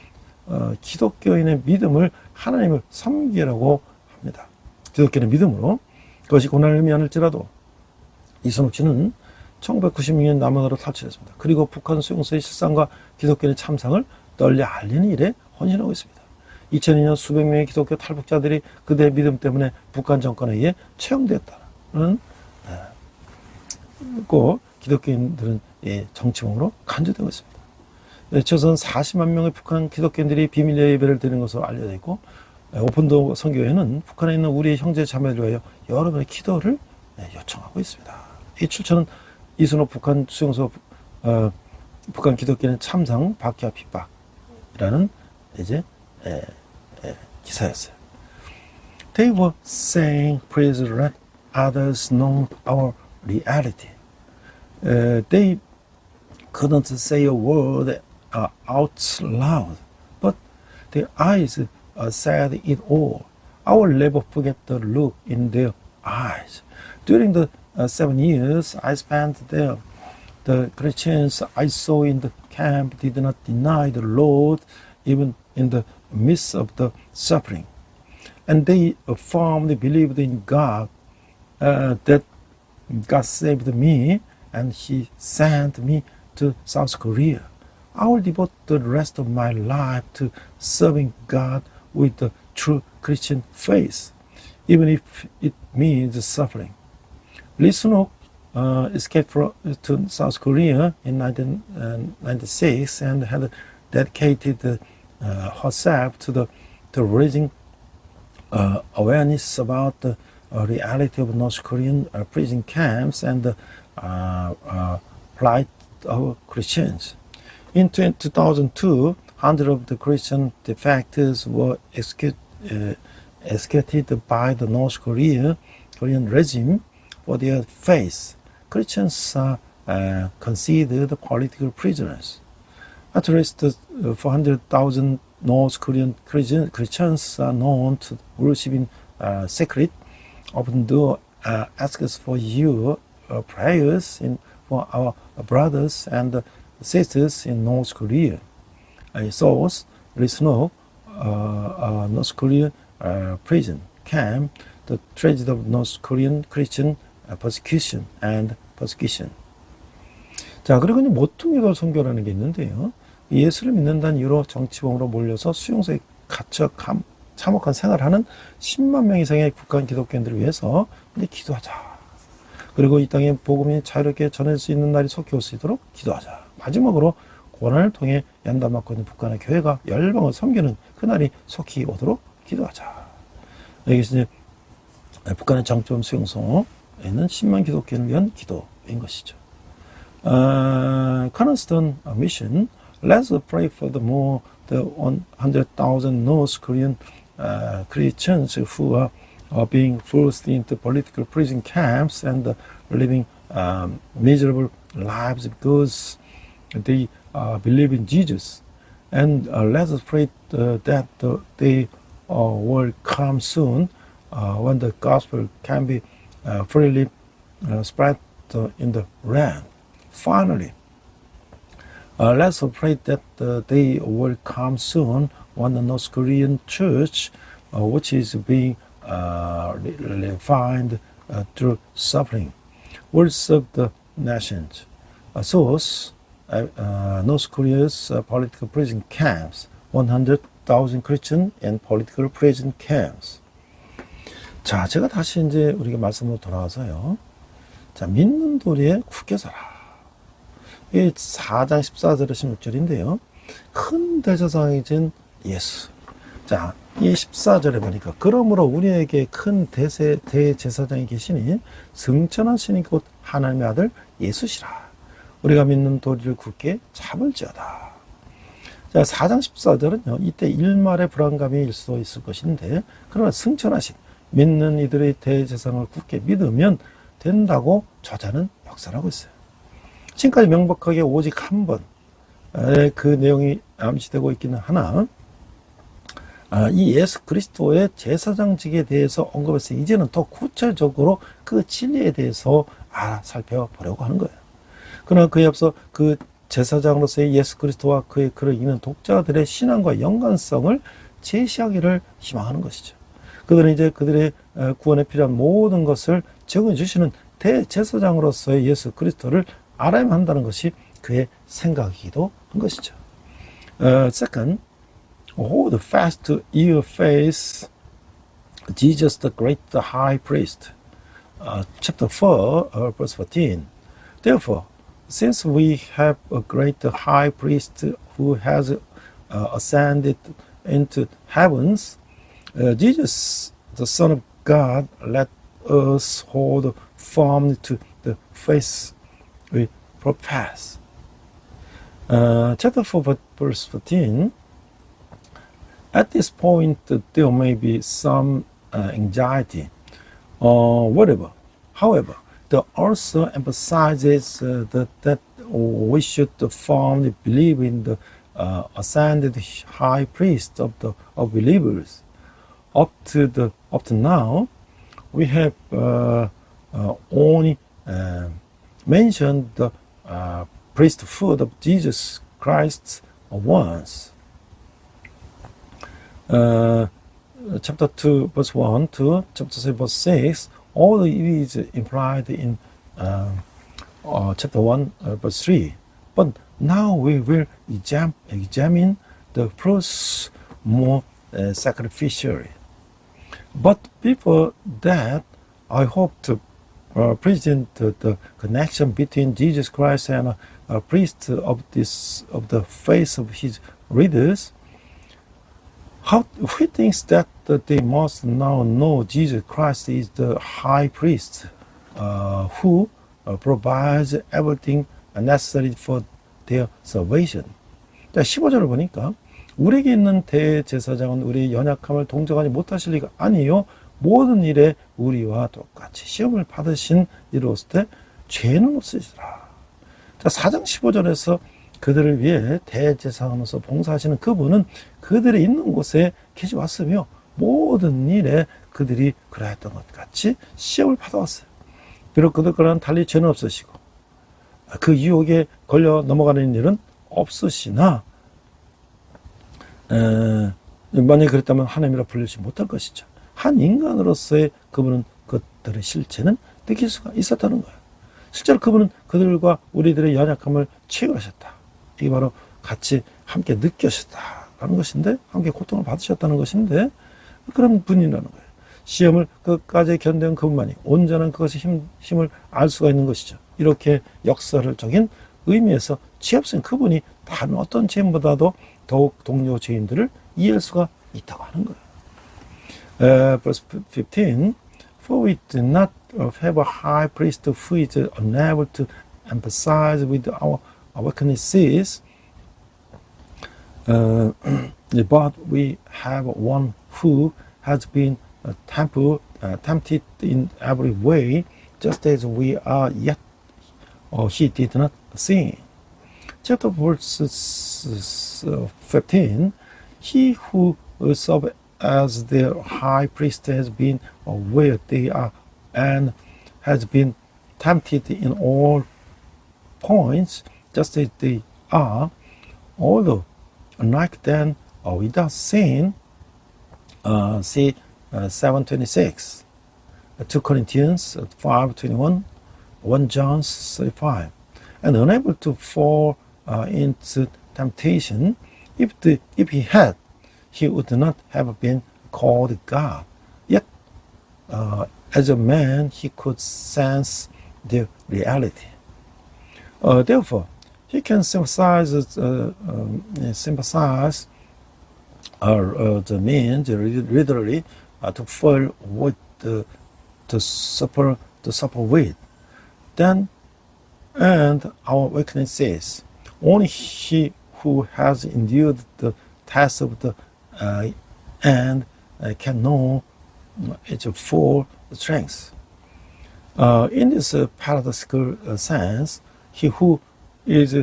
기독교인의 믿음을 하나님을 섬기라고 합니다. 기독교인의 믿음으로 그것이 고난을 의미할지라도 이선욱 씨는 1996년 남원으로 탈출했습니다. 그리고 북한 수용소의 실상과 기독교인의 참상을 널리 알리는 일에 헌신하고 있습니다. 2002년 수백 명의 기독교 탈북자들이 그들의 믿음 때문에 북한 정권에 의해 처형되었다는 꼭 기독교인들은 정치범으로 간주되고 있습니다. 최소한 40만 명의 북한 기독교인들이 비밀 예배를 드리는 것으로 알려져 있고 오픈도 선교회는 북한에 있는 우리의 형제 자매를 위하여 여러분의 기도를 요청하고 있습니다. 이 출처는 이순호 북한 수용소 북한 기독교인 참상 박해와 핍박이라는 이제 기사였어요. They were saying, "Please let others know our reality." They couldn't say a word out loud, but their eyes said it all. I will never forget the look in their eyes. During the 7 years I spent there, the Christians I saw in the camp did not deny the Lord even in the midst of the suffering. And they firmly believed in God, that God saved me and He sent me to South Korea. I will devote the rest of my life to serving God with the true Christian faith, even if it means suffering. Lee Sunok escaped to South Korea in 1996 and had dedicated herself to raising awareness about the reality of North Korean prison camps and the plight of Christians. In 2002, hundreds of the Christian defectors were executed by the North Korean regime for their faith. Christians are considered political prisoners. At least 400,000 North Korean Christians are known to worship in secret, often do ask us for your prayers for our brothers and sisters in North Korea. A source, Lee Sunok, North Korean prison camp, the tragedy of North Korean Christian persecution and persecution. 자, 그리고 이제 모퉁이돌 선교라는 게 있는데요. 예수를 믿는다는 이유로 정치범으로 몰려서 수용소에 갇혀 참혹한 생활하는 10만 명 이상의 북한 기독교인들을 위해서 이제 기도하자. 그리고 이 땅에 복음이 자유롭게 전할 수 있는 날이 속히 올 수 있도록 기도하자. 마지막으로 고난을 통해 연단받고 있는 북한의 교회가 열방을 섬기는 그날이 속히 오도록 기도하자. 여기서 이제 북한의 장점 수용소에 있는 10만 기독교인을 위한 기도인 것이죠. Cornerstone mission. Let's pray for the 100,000 North Korean Christians who are being forced into political prison camps and living miserable lives because they believe in Jesus. And let us pray that they will come soon when the gospel can be freely spread in the land. Finally, let's pray that they will come soon when the North Korean church, which is being refined through suffering, will serve the nations. Source, North Korea's political prison camps, 100,000 Christian and political prison camps. 자, 제가 다시 이제 우리가 말씀으로 돌아와서요. 자, 믿는 도리에 굳게 서라. 이 4장 14절에 16절인데요. 큰 대제사장이신 예수. 자, 이 14절에 보니까 그러므로 우리에게 큰 대제사장이 계시니 승천하시니 곧 하나님의 아들 예수시라. 우리가 믿는 도리를 굳게 잡을지어다. 자, 4장 14절은요. 이때 일말의 불안감일 수도 있을 것인데 그러나 승천하신 믿는 이들의 대제사장을 굳게 믿으면 된다고 저자는 역설하고 있어요. 지금까지 명백하게 오직 한 번 그 내용이 암시되고 있기는 하나 이 예수 그리스도의 제사장직에 대해서 언급해서 이제는 더 구체적으로 그 진리에 대해서 살펴보려고 하는 거예요. 그러나 그에 앞서 그 제사장으로서의 예수 그리스도와 그의 글을 읽는 독자들의 신앙과 연관성을 제시하기를 희망하는 것이죠. 그들은 이제 그들의 구원에 필요한 모든 것을 제공해 주시는 대제사장으로서의 예수 그리스도를 알아야만 한다는 것이 그의 생각이기도 한 것이죠. Second, hold fast your faith, Jesus the great high priest. Chapter 4, verse 14. Therefore, since we have a great high priest who has ascended into heavens, Jesus, the Son of God, let us hold firmly to the faith we profess. Chapter 4, verse 14. At this point, there may be some anxiety or whatever. However, the author emphasizes that we should firmly believe in the ascended high priest of believers. Up to now, we have only mentioned the priesthood of Jesus Christ once. Chapter 2, verse 1 to chapter 3, verse 6, all it is implied in chapter 1, verse 3. But now we will examine the process more sacrificially. But before that, I hope to present the connection between Jesus Christ and a priest of the faith of his readers. He thinks that they must now know Jesus Christ is the high priest who provides everything necessary for their salvation. 자, 15절을 보니까 우리에게 있는 대제사장은 우리의 연약함을 동정하지 못하실 리가 아니요 모든 일에 우리와 똑같이 시험을 받으신 이로써 때 죄는 없으시더라. 자, 4장 15절에서 그들을 위해 대제사장으로서 봉사하시는 그분은 그들이 있는 곳에 계시 왔으며 모든 일에 그들이 그러했던 것 같이 시험을 받아왔어요. 비록 그들과는 달리 죄는 없으시고 그 유혹에 걸려 넘어가는 일은 없으시나 만약에 그랬다면 하나님이라 불리지 못할 것이죠. 한 인간으로서의 그분은 그들의 실체는 느낄 수가 있었다는 거예요. 실제로 그분은 그들과 우리들의 연약함을 체결하셨다. 이게 바로 같이 함께 느끼셨다라는 것인데, 함께 고통을 받으셨다는 것인데, 그런 분이라는 거예요. 시험을 끝까지 견뎌온 그분만이 온전한 그것의 힘을 알 수가 있는 것이죠. 이렇게 역설적인 의미에서 죄 없으신 그분이 다른 어떤 죄인보다도 더욱 동료 죄인들을 이해할 수가 있다고 하는 거예요. Verse 15, For we do not have a high priest who is unable to empathize with our weaknesses, but we have one who has been tempted in every way, just as we are, yet he did not sin. Chapter verse 15, he who serves as their high priest has been where they are and has been tempted in all points, just as they are, although unlike them without sin. See 7:26, 2 Corinthians 5:21, 1 John 35, and unable to fall into temptation. If he had, he would not have been called God. Yet, as a man, he could sense the reality. Therefore, he can sympathize the means literally to fall with to suffer with. Then, and our weaknesses. Only he who has endured the test of the and can know its full strength. In this paradoxical sense, he who is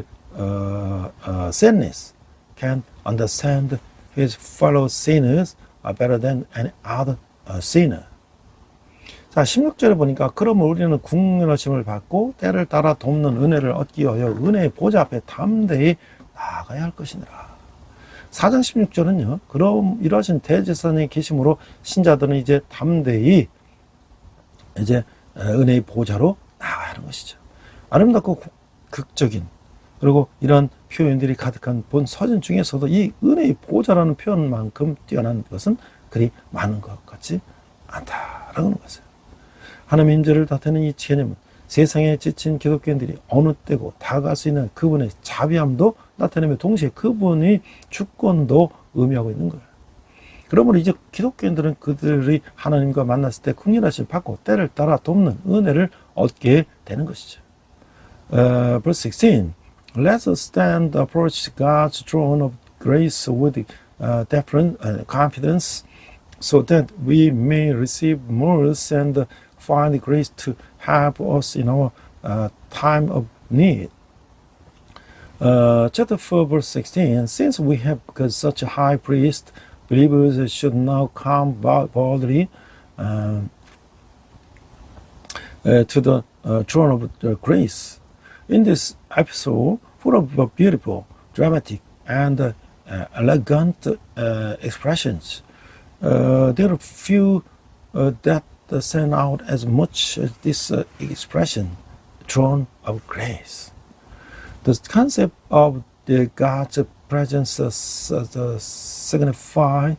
sinless can understand his fellow sinners better than any other sinner. 자, 16절에 보니까 그러면 우리는 국면하심을 받고 때를 따라 돕는 은혜를 얻기 위하여 은혜의 보좌 앞에 담대히 나아가야 할 것이니라. 4장 16절은요. 그럼 이러신 대제사장이 계심으로 신자들은 이제 담대히 이제 은혜의 보좌로 나아가야 하는 것이죠. 아름답고 극적인 그리고 이런 표현들이 가득한 본 서신 중에서도 이 은혜의 보좌라는 표현만큼 뛰어난 것은 그리 많은 것 같지 않다라는 것이에요. 하나님의 임재를 나타내는 이 개념은 세상에 지친 기독교인들이 어느 때고 다가갈 수 있는 그분의 자비함도 나타내며 동시에 그분의 주권도 의미하고 있는 거예요. 그러므로 이제 기독교인들은 그들이 하나님과 만났을 때 긍휼하심을 받고 때를 따라 돕는 은혜를 얻게 되는 것이죠. Verse 16, Let us stand approach God's throne of grace with deferent confidence, so that we may receive mercy and find grace to help us in our time of need. Chapter 4, verse 16, Since we have such a high priest, believers should now come boldly to the throne of grace. In this episode, full of beautiful, dramatic, and elegant expressions, there are few that stand out as much as this expression, throne of grace. The concept of the God's presence signify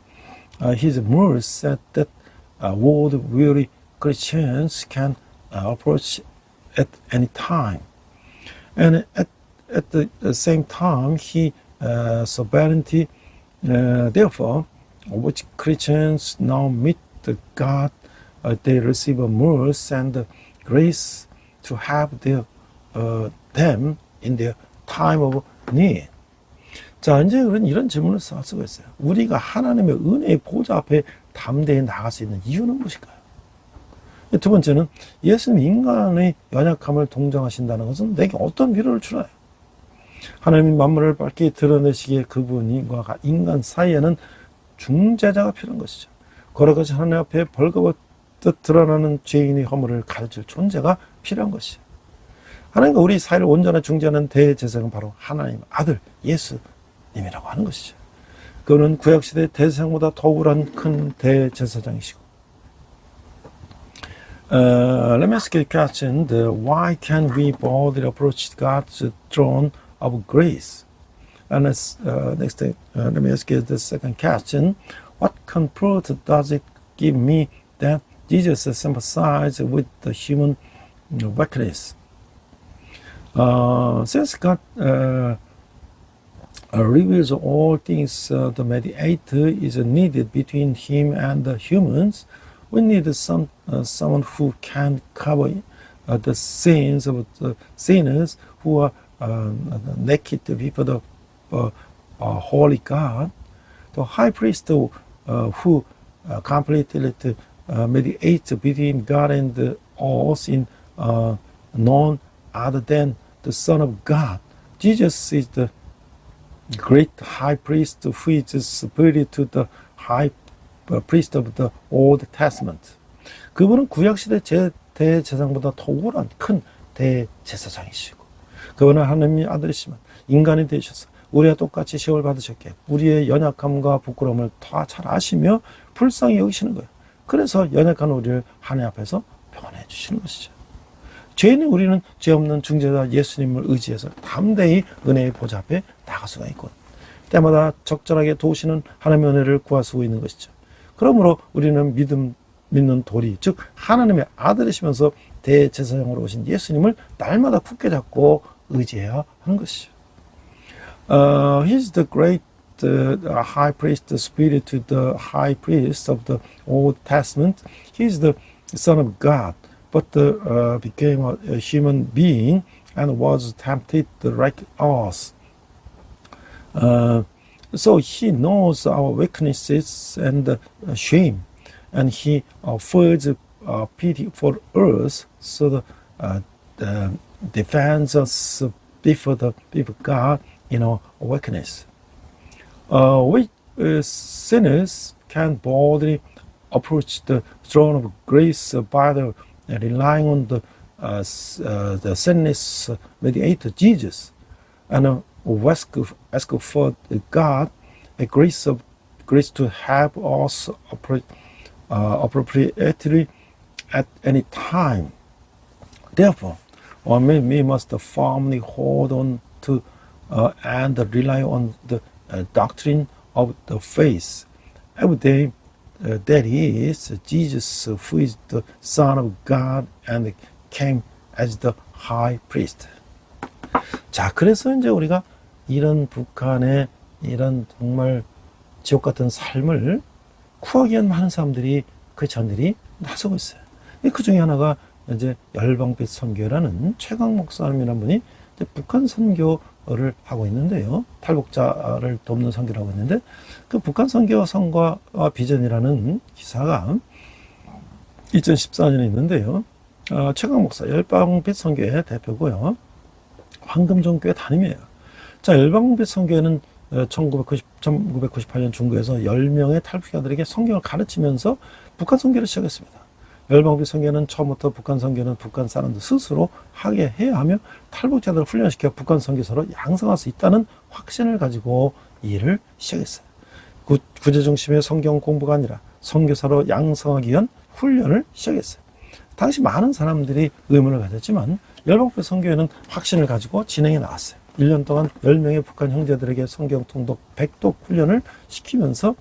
His mercy that world-weary Christians can approach at any time. And at the same time, His sovereignty, therefore, which Christians now meet the God, they receive a mercy and grace to help them in their time of need. 자, 이제 이런 질문을 할 수가 있어요. 우리가 하나님의 은혜의 보좌 앞에 담대히 나갈 수 있는 이유는 무엇일까요? 두 번째는 예수님 인간의 연약함을 동정하신다는 것은 내게 어떤 위로를 주나요? 하나님이 만물을 밝게 드러내시기에 그분과 인간 사이에는 중재자가 필요한 것이죠. 걸어가신 하나님 앞에 벌거벗듯 드러나는 죄인의 허물을 가르칠 존재가 필요한 것이죠. 하나님과 우리 사이를 온전한 중재하는 대제사장은 바로 하나님 아들 예수님이라고 하는 것이죠. 그는 구약시대 대제사장보다 더욱한 큰 대제사장이시고, let me ask you a question. Why can we boldly approach God's throne of grace? And next, let me ask you the second question. What comfort does it give me that Jesus sympathized with the human weakness? Since God reveals all things, the mediator is needed between him and the humans. We need someone who can cover the sins of the sinners who are naked before the holy God. The high priest who completely mediates between God and us in none other than the Son of God. Jesus is the great high priest who is superior to the high priest of the Old Testament. 그분은 구약시대 대제사장보다 탁월한 큰 대제사장이시고, 그분은 하나님의 아들이시면 인간이 되셔서 우리와 똑같이 시험을 받으셨기에 우리의 연약함과 부끄러움을 다 잘 아시며 불쌍히 여기시는 거예요. 그래서 연약한 우리를 하나님 앞에서 변해 주시는 것이죠. 죄인인 우리는 죄 없는 중재자 예수님을 의지해서 담대히 은혜의 보좌 앞에 나갈 수가 있고, 때마다 적절하게 도우시는 하나님의 은혜를 구할 수 있는 것이죠. 그러므로 우리는 믿는 도리, 즉 하나님의 아들이시면서 대제사장으로 오신 예수님을 날마다 굳게 잡고 의지해야 하는 것이죠. He's the great high priest, superior to the high priest of the Old Testament. He's the Son of God, but became a human being and was tempted like us. So he knows our weaknesses and shame, and he offers pity for us, so defends us before God in our weakness. We sinners can boldly approach the throne of grace by relying on the sinless mediator Jesus, and ask for God a grace to help us appropriately at any time. Therefore, we must firmly hold on to and rely on the doctrine of the faith. Every day, that is Jesus, who is the Son of God and came as the high priest. 자, 그래서 이제 우리가 이런 북한의 이런 정말 지옥 같은 삶을 구하기 위한 많은 사람들이, 크리스천들이 나서고 있어요. 그 중에 하나가 이제 열방빛 선교라는 최강 목사님이라는 분이 이제 북한 선교를 하고 있는데요. 탈북자를 돕는 선교를 하고 있는데, 그 북한 선교 성과 비전이라는 기사가 2014년에 있는데요. 최강 목사 열방빛 선교의 대표고요. 황금종교의 담임이에요. 자, 열방빛 선교회는 1998년 중국에서 10명의 탈북자들에게 성경을 가르치면서 북한 선교를 시작했습니다. 열방빛 선교는 처음부터 북한 선교는 북한 사람들 스스로 하게 해야 하며 탈북자들을 훈련시켜 북한 선교사로 양성할 수 있다는 확신을 가지고 일을 시작했어요. 구제 중심의 성경 공부가 아니라 선교사로 양성하기 위한 훈련을 시작했어요. 당시 많은 사람들이 의문을 가졌지만 열방빛 선교회는 확신을 가지고 진행해 나왔어요. 1년 동안 10명의 북한 형제들에게 성경 통독 100독 훈련을 시키면서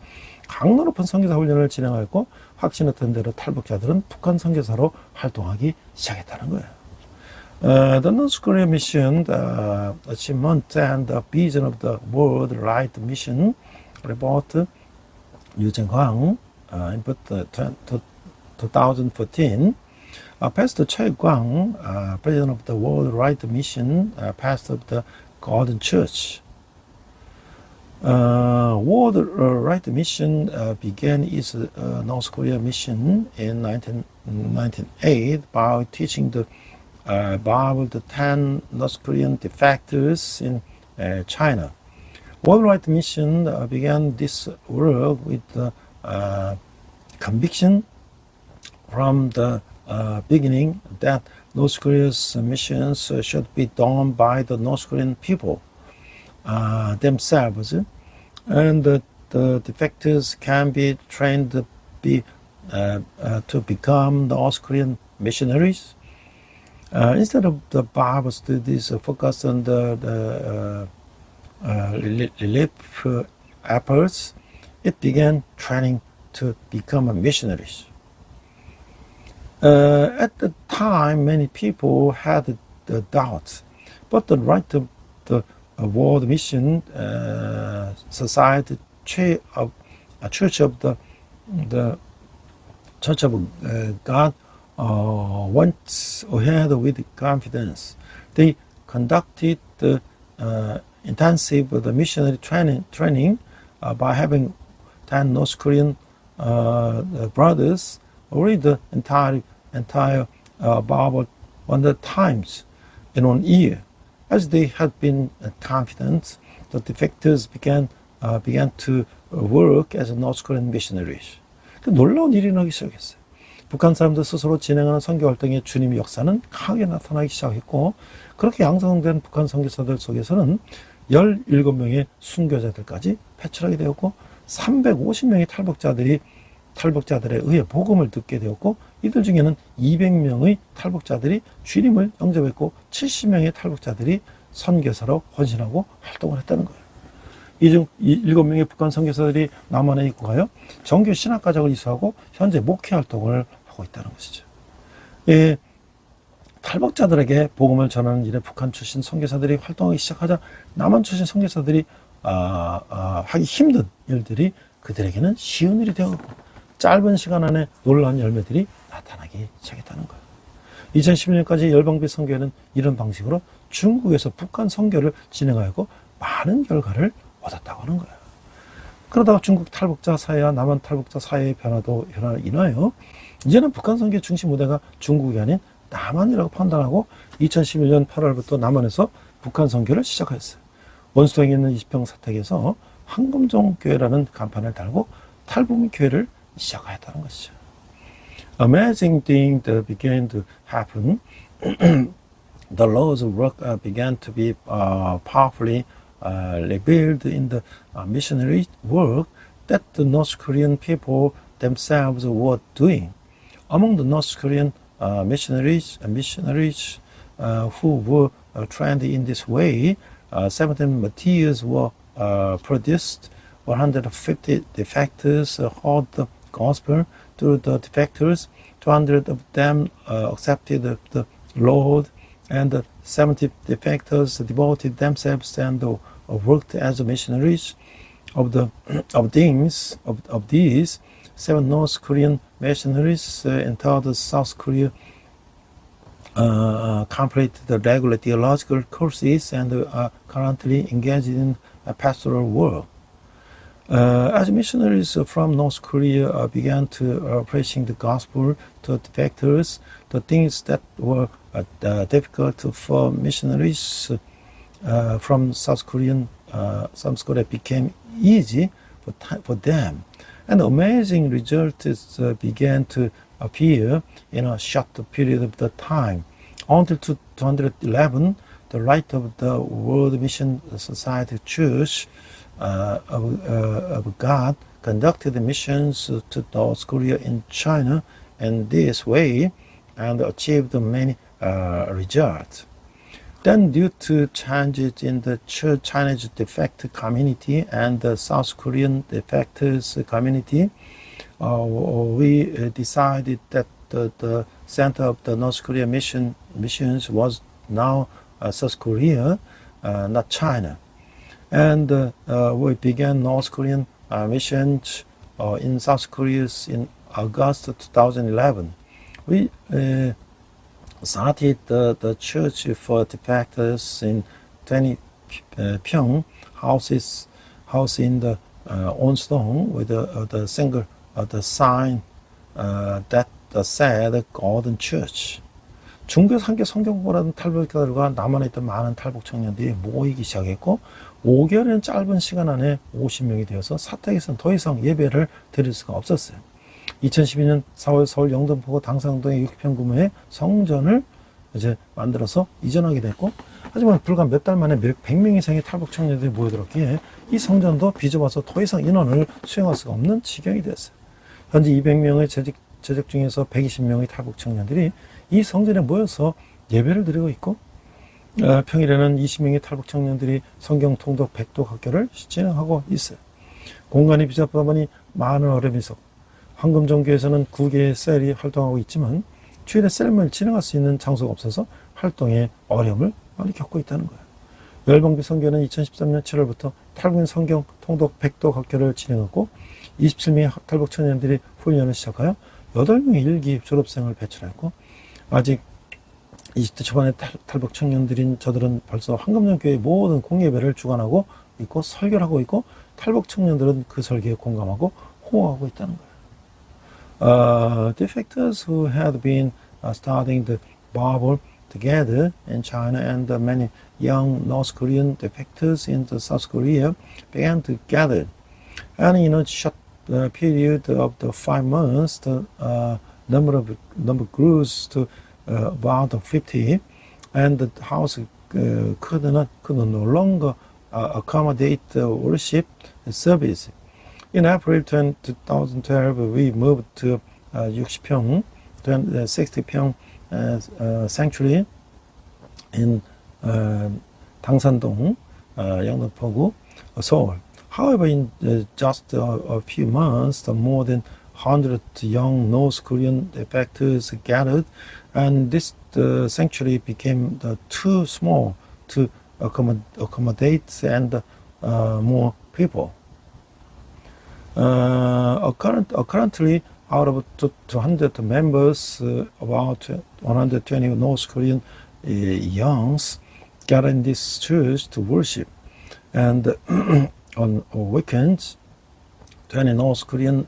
강도 높은 선교사 훈련을 진행하고 확신했던 대로 탈북자들은 북한 선교사로 활동하기 시작했다는 거예요. The North Korea Mission, the achievement and the vision of the World Light Mission report, Yu Zhenghang, input 2014. Pastor Choi Guang, president of the World Right Mission, pastor of the Golden Church. World Right Mission began its North Korea mission in 1998 by teaching the Bible to 10 North Korean defectors in China. World Right Mission began this work with conviction from the beginning that North Korea's missions should be done by the North Korean people themselves, and the defectors can be trained to become North Korean missionaries. Instead of the Bible studies focused on the relief efforts, it began training to become missionaries. At the time, many people had doubts, But the right of the World Mission Society Church of the Church of God went ahead with confidence. They conducted the intensive missionary training by having 10 North Korean brothers read the entire Bible 100 times in 1 year. As they had been confident, the defectors began to work as North Korean missionaries. 놀라운 일이 일어나기 시작했어요. 북한 사람들 스스로 진행하는 선교 활동에 주님의 역사는 강하게 나타나기 시작했고, 그렇게 양성된 북한 선교사들 속에서는 17명의 순교자들까지 배출하게 되었고, 350명의 탈북자들에 의해 복음을 듣게 되었고, 이들 중에는 200명의 탈북자들이 주님을 영접했고, 70명의 탈북자들이 선교사로 헌신하고 활동을 했다는 거예요. 이 중 7명의 북한 선교사들이 남한에 입국하여 정규 신학가정을 이수하고 현재 목회 활동을 하고 있다는 것이죠. 예, 탈북자들에게 복음을 전하는 일에 북한 출신 선교사들이 활동하기 시작하자 남한 출신 선교사들이 하기 힘든 일들이 그들에게는 쉬운 일이 되었고, 짧은 시간 안에 놀라운 열매들이 나타나기 시작했다는 거예요. 2011년까지 열방비 선교회는 이런 방식으로 중국에서 북한 선교를 진행하였고 많은 결과를 얻었다고 하는 거예요. 그러다가 중국 탈북자 사회와 남한 탈북자 사회의 변화로 인하여 이제는 북한 선교 중심 무대가 중국이 아닌 남한이라고 판단하고 2011년 8월부터 남한에서 북한 선교를 시작하였어요. 원수동에 있는 20평 사택에서 황금종 교회라는 간판을 달고 탈북민 교회를 시작하였다는 것이죠. Amazing things began to happen. The Lord's work began to be powerfully revealed in the missionary work that the North Korean people themselves were doing. Among the North Korean missionaries who were trained in this way, 17 materials were produced. 150 defectors heard the gospel through the defectors. 200 of them accepted the Lord, and 70 defectors devoted themselves and worked as missionaries. Of these, 7 North Korean missionaries entered South Korea, completed the regular theological courses, and are currently engaged in pastoral work. As missionaries from North Korea began to preaching the gospel to defectors, the things that were difficult for missionaries from South Korea became easy for them, and amazing results began to appear in a short period of the time. Until 2011, the right of the World Mission Society Church of God conducted missions to North Korea in China in this way and achieved many results. Then, due to changes in the Chinese defect community and the South Korean defectors community, we decided that the center of the North Korea missions was now South Korea, not China. And we began North Korean missions in South Korea in August 2011. We started the church for defectors in 20 Pyong house in the Onsdong with the single the sign that said Golden Church. 중국에서 함께 성경 공부하는 탈북자들과 남한에 있던 많은 탈북 청년들이 모이기 시작했고 5개월이라는 짧은 시간 안에 50명이 되어서 사택에서는 더 이상 예배를 드릴 수가 없었어요. 2012년 4월 서울 영등포구 당상동의 6평 규모의 성전을 이제 만들어서 이전하게 됐고, 하지만 불과 몇 달 만에 100명 이상의 탈북 청년들이 모여들었기에 이 성전도 비좁아서 더 이상 인원을 수용할 수가 없는 지경이 됐어요. 현재 200명의 재직 중에서 120명의 탈북 청년들이 이 성전에 모여서 예배를 드리고 있고, 평일에는 20명의 탈북 청년들이 성경 통독 100도 학교를 진행하고 있어요. 공간이 비좁다 보니 많은 어려움이 있었고, 황금종교에서는 9개의 셀이 활동하고 있지만 주일에 셀러문을 진행할 수 있는 장소가 없어서 활동에 어려움을 많이 겪고 있다는 거예요. 열방교 선교는 2013년 7월부터 탈북민 성경 통독 100도 각교를 진행했고 27명의 탈북 청년들이 훈련을 시작하여 8명의 일기 졸업생을 배출했고 아직 20대 초반의 탈북 청년들인 저들은 벌써 황금전교회의 모든 공예배를 주관하고 있고 설교를 하고 있고 탈북 청년들은 그 설교에 공감하고 호응하고 있다는 거예요. Defectors who had been studying the Bible together in China and many young North Korean defectors in South Korea began to gather. And in a short period of the 5 months, the number grew to about 50, and the house could no longer accommodate the worship service. In April 2012, we moved to 60평, 60평 sanctuary in 당산동, 영등포구, Seoul. However, in just a few months, more than 100 young North Korean defectors gathered, and this sanctuary became too small to accommodate and more people. Currently, out of 200 members, about 120 North Korean youngs gather in this church to worship. And on weekends, 20 North Korean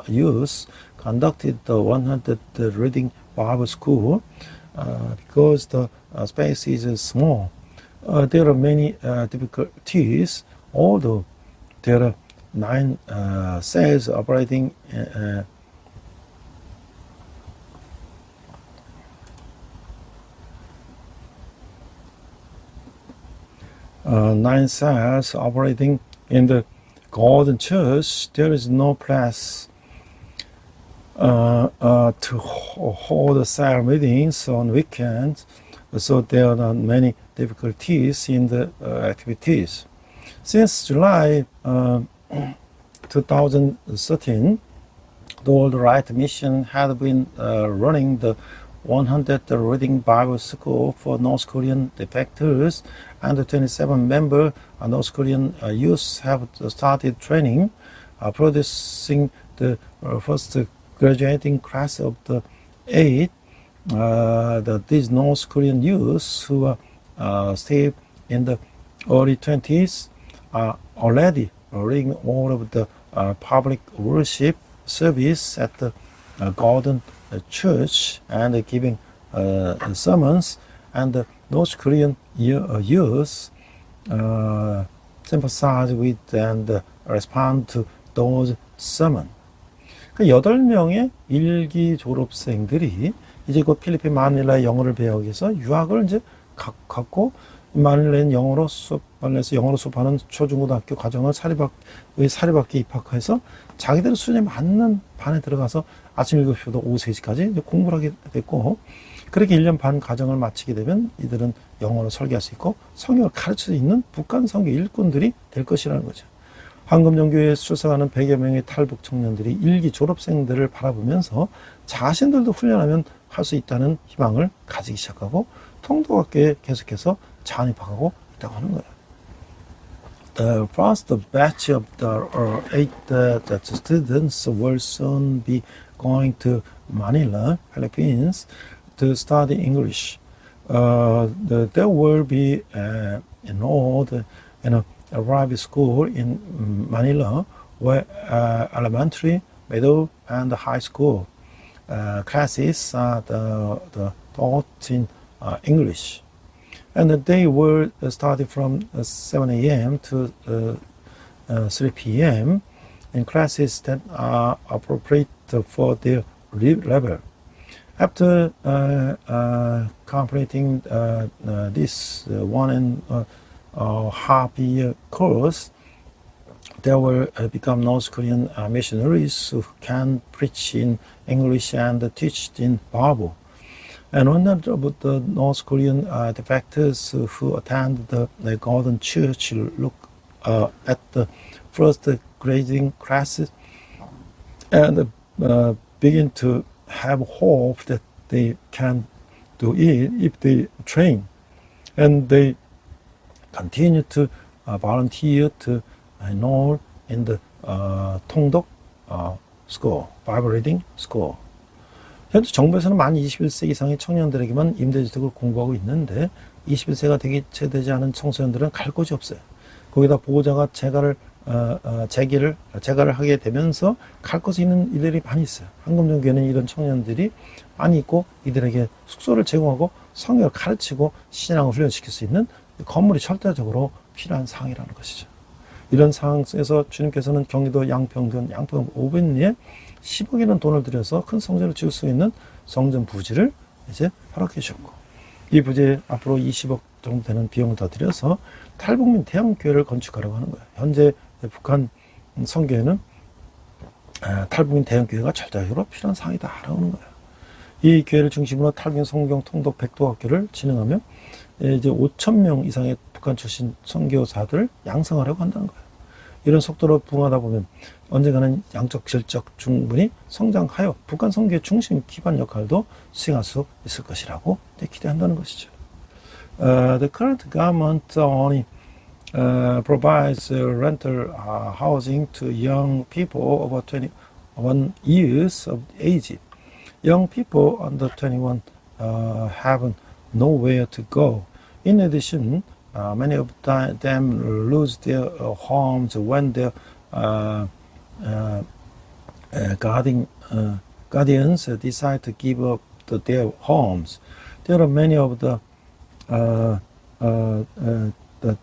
youth conducted the 100 reading Bible school because the space is small. There are many difficulties, although there are 9 cells operating 9 cells operating in the Golden Church. There is no place to hold cell meetings on weekends, so there are many difficulties in the activities. Since July 2013, the World Right Mission had been running the 100 reading Bible school for North Korean defectors, and the 27 member North Korean youth have started training, producing the first graduating class of the 8. These North Korean youths who are still in the early 20s are already reading all of the public worship service at the Golden Church and giving sermons, and the North Korean youth sympathize with and respond to those sermons. 그 8명의 일기 졸업생들이 이제 곧 필리핀 마닐라의 영어를 배우기 위해서 유학을 이제 갖고 마닐라는 영어로 수업하는 초중고등학교 과정을 사립학교에 입학해서 자기들 수준에 맞는 반에 들어가서 아침 7시부터 오후 3시까지 이제 공부를 하게 됐고, 그렇게 1년 반 과정을 마치게 되면 이들은 영어로 설교할 수 있고 성경을 가르칠 수 있는 북한 성교 일꾼들이 될 것이라는 거죠. 황금전교회에 출석하는 100여 명의 탈북 청년들이 일기 졸업생들을 바라보면서 자신들도 훈련하면 할 수 있다는 희망을 가지기 시작하고 통독학교에 계속해서 잔입하고 있다고 하는 거예요. The first batch of the 8 students will soon be going to Manila, Philippines, to study English. They will be enrolled in a private school in Manila, where elementary, middle, and high school classes are taught in English. And they will start from 7 a.m. to 3 p.m. in classes that are appropriate for their level. After completing this 1.5 year course, they will become North Korean missionaries who can preach in English and teach in Bible. And one of the North Korean defectors who attend the Golden Church look at the first grading classes and begin to have hope that they can do it if they train. And they continue to volunteer to enroll in the 통독 school, Bible reading school. 현재 정부에서는 만 21세 이상의 청년들에게만 임대주택을 공부하고 있는데 21세가 되기 채 되지 않은 청소년들은 갈 곳이 없어요. 거기다 보호자가 재가를 하게 되면서 갈 곳이 있는 이들이 많이 있어요. 한금정교회는 이런 청년들이 많이 있고 이들에게 숙소를 제공하고 성경을 가르치고 신앙을 훈련시킬 수 있는 건물이 절대적으로 필요한 상황이라는 것이죠. 이런 상황에서 주님께서는 경기도 양평군 500리에 10억이라는 돈을 들여서 큰 성전을 지을 수 있는 성전 부지를 이제 허락해 주셨고, 이 부지에 앞으로 20억 정도 되는 비용을 더 들여서 탈북민 대형교회를 건축하려고 하는 거예요. 현재 북한 선교회는 탈북민 대형교회가 절대적으로 필요한 상황이다라고 하는 거예요. 이 교회를 중심으로 탈북민 성경 통독 백도학교를 진행하며 이제 5,000명 이상의 북한 출신 선교사들을 양성하려고 한다는 거예요. 이런 속도로 부흥하다 보면 언젠가는 양적 질적 충분히 성장하여 북한 선교의 중심 기반 역할도 수행할 수 있을 것이라고 기대한다는 것이죠. The current government only provides rental housing to young people over 21 years of age. Young people under 21 have nowhere to go. In addition, many of them lose their homes when their guardians decide to give up their homes. There are many of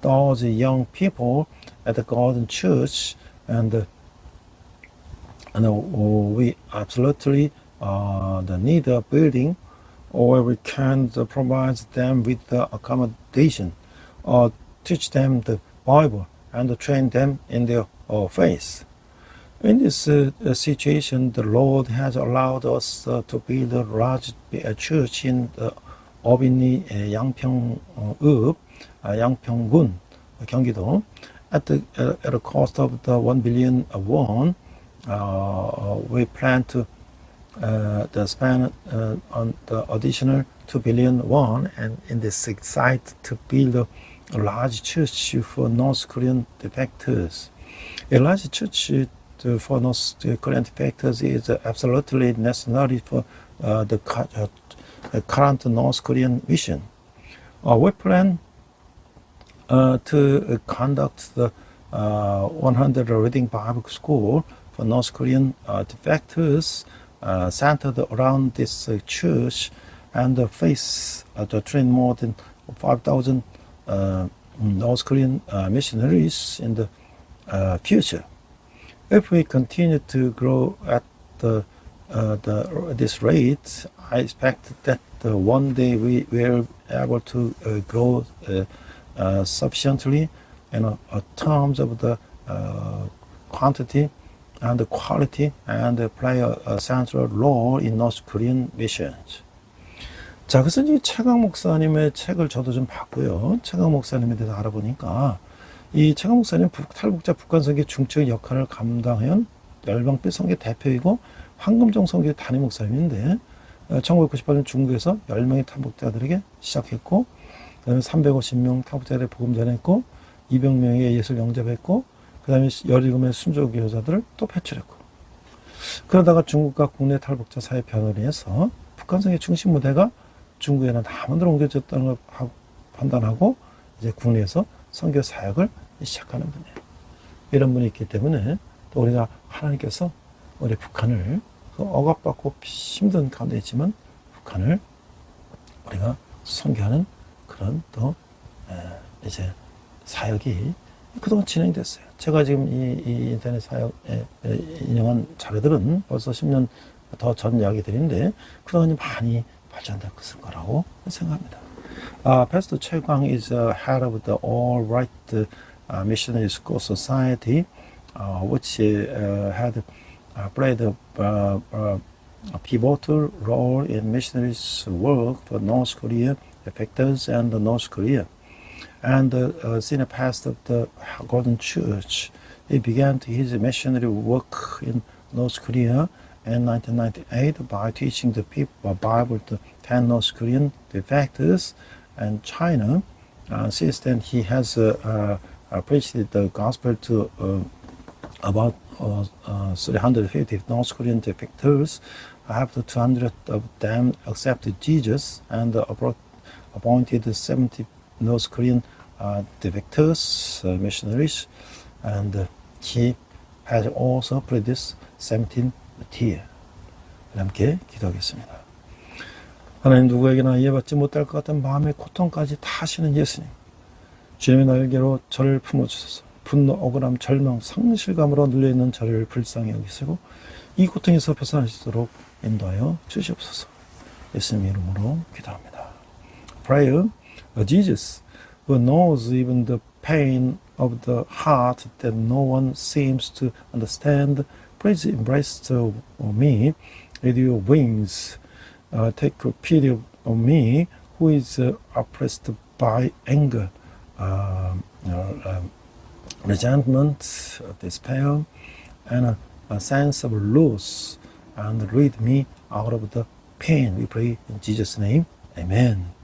those young people at the Golden Church, and we absolutely need a building, or we can provide them with the accommodation, or teach them the Bible and train them in their faith. In this situation, the Lord has allowed us to build a large church in the 어빈리 양평읍, 양평군, 경기도. At a cost of the 1 billion won, we plan to spend on the additional 2 billion won, and in this site to build a large church for North Korean defectors. A large church for North Korean defectors is absolutely necessary for the current North Korean mission. We plan to conduct the 100 reading Bible school for North Korean defectors centered around this church, and face to train more than 5,000 North Korean missionaries in the future. If we continue to grow at this rate, I expect that one day we will be able to grow sufficiently in terms of the quantity and the quality, and play a central role in North Korean missions. 자, 그래서 이 최강 목사님의 책을 저도 좀 봤고요. 최강 목사님에 대해서 알아보니까 이 최강 목사님 탈북자 북한 선교 중적 역할을 감당한 열방빛 선교 대표이고 황금정 선교 담임 목사님인데 1998년 중국에서 10명의 탈북자들에게 시작했고, 그다음에 350명 탈북자들의 복음 전했고, 200명의 예술 영접했고, 그다음에 17명의 순조기 여자들을 또 배출했고, 그러다가 중국과 국내 탈북자 사회 변화를 해서 북한 선교 중심 무대가 중국에는 남한으로 옮겨졌다는 걸 판단하고 이제 국내에서 선교 사역을 시작하는 분이에요. 이런 분이 있기 때문에 또 우리가 하나님께서 우리 북한을 억압받고 힘든 가운데 있지만 북한을 우리가 선교하는 그런 또 이제 사역이 그동안 진행이 됐어요. 제가 지금 이 인터넷 사역에 인용한 자료들은 벌써 10년 더 전 이야기들인데 그동안 많이 발전될 것일 거라고 생각합니다. Pastor Choi Kwang is head of the All Right Missionary School Society, which had played a pivotal role in missionaries' work for North Korea, defectors, and North Korea. And senior pastor of the Golden Church, he began his missionary work in North Korea in 1998 by teaching the people Bible to 10 North Korean defectors and China. Since then, he has preached the gospel to about 350 North Korean defectors. After 200 of them accepted Jesus and appointed 70 North Korean defectors, missionaries, and he has also produced 17 tears. 함께 기도하겠습니다. 하나님, 누구에게나 이해받지 못할 것 같은 마음의 고통까지 타시는 예수님, 주님의 날개로 저를 품어주소서. 분노, 억울함, 절망, 상실감으로 눌려있는 저를 불쌍히 여기시고 이 고통에서 벗어날 수 있도록 인도하여 주시옵소서. 예수님 이름으로 기도합니다. Prayer, Jesus, who knows even the pain of the heart that no one seems to understand, please embrace me with your wings. Take pity of me, who is oppressed by anger, resentment, despair, and a sense of loss, and lead me out of the pain. We pray in Jesus' name. Amen.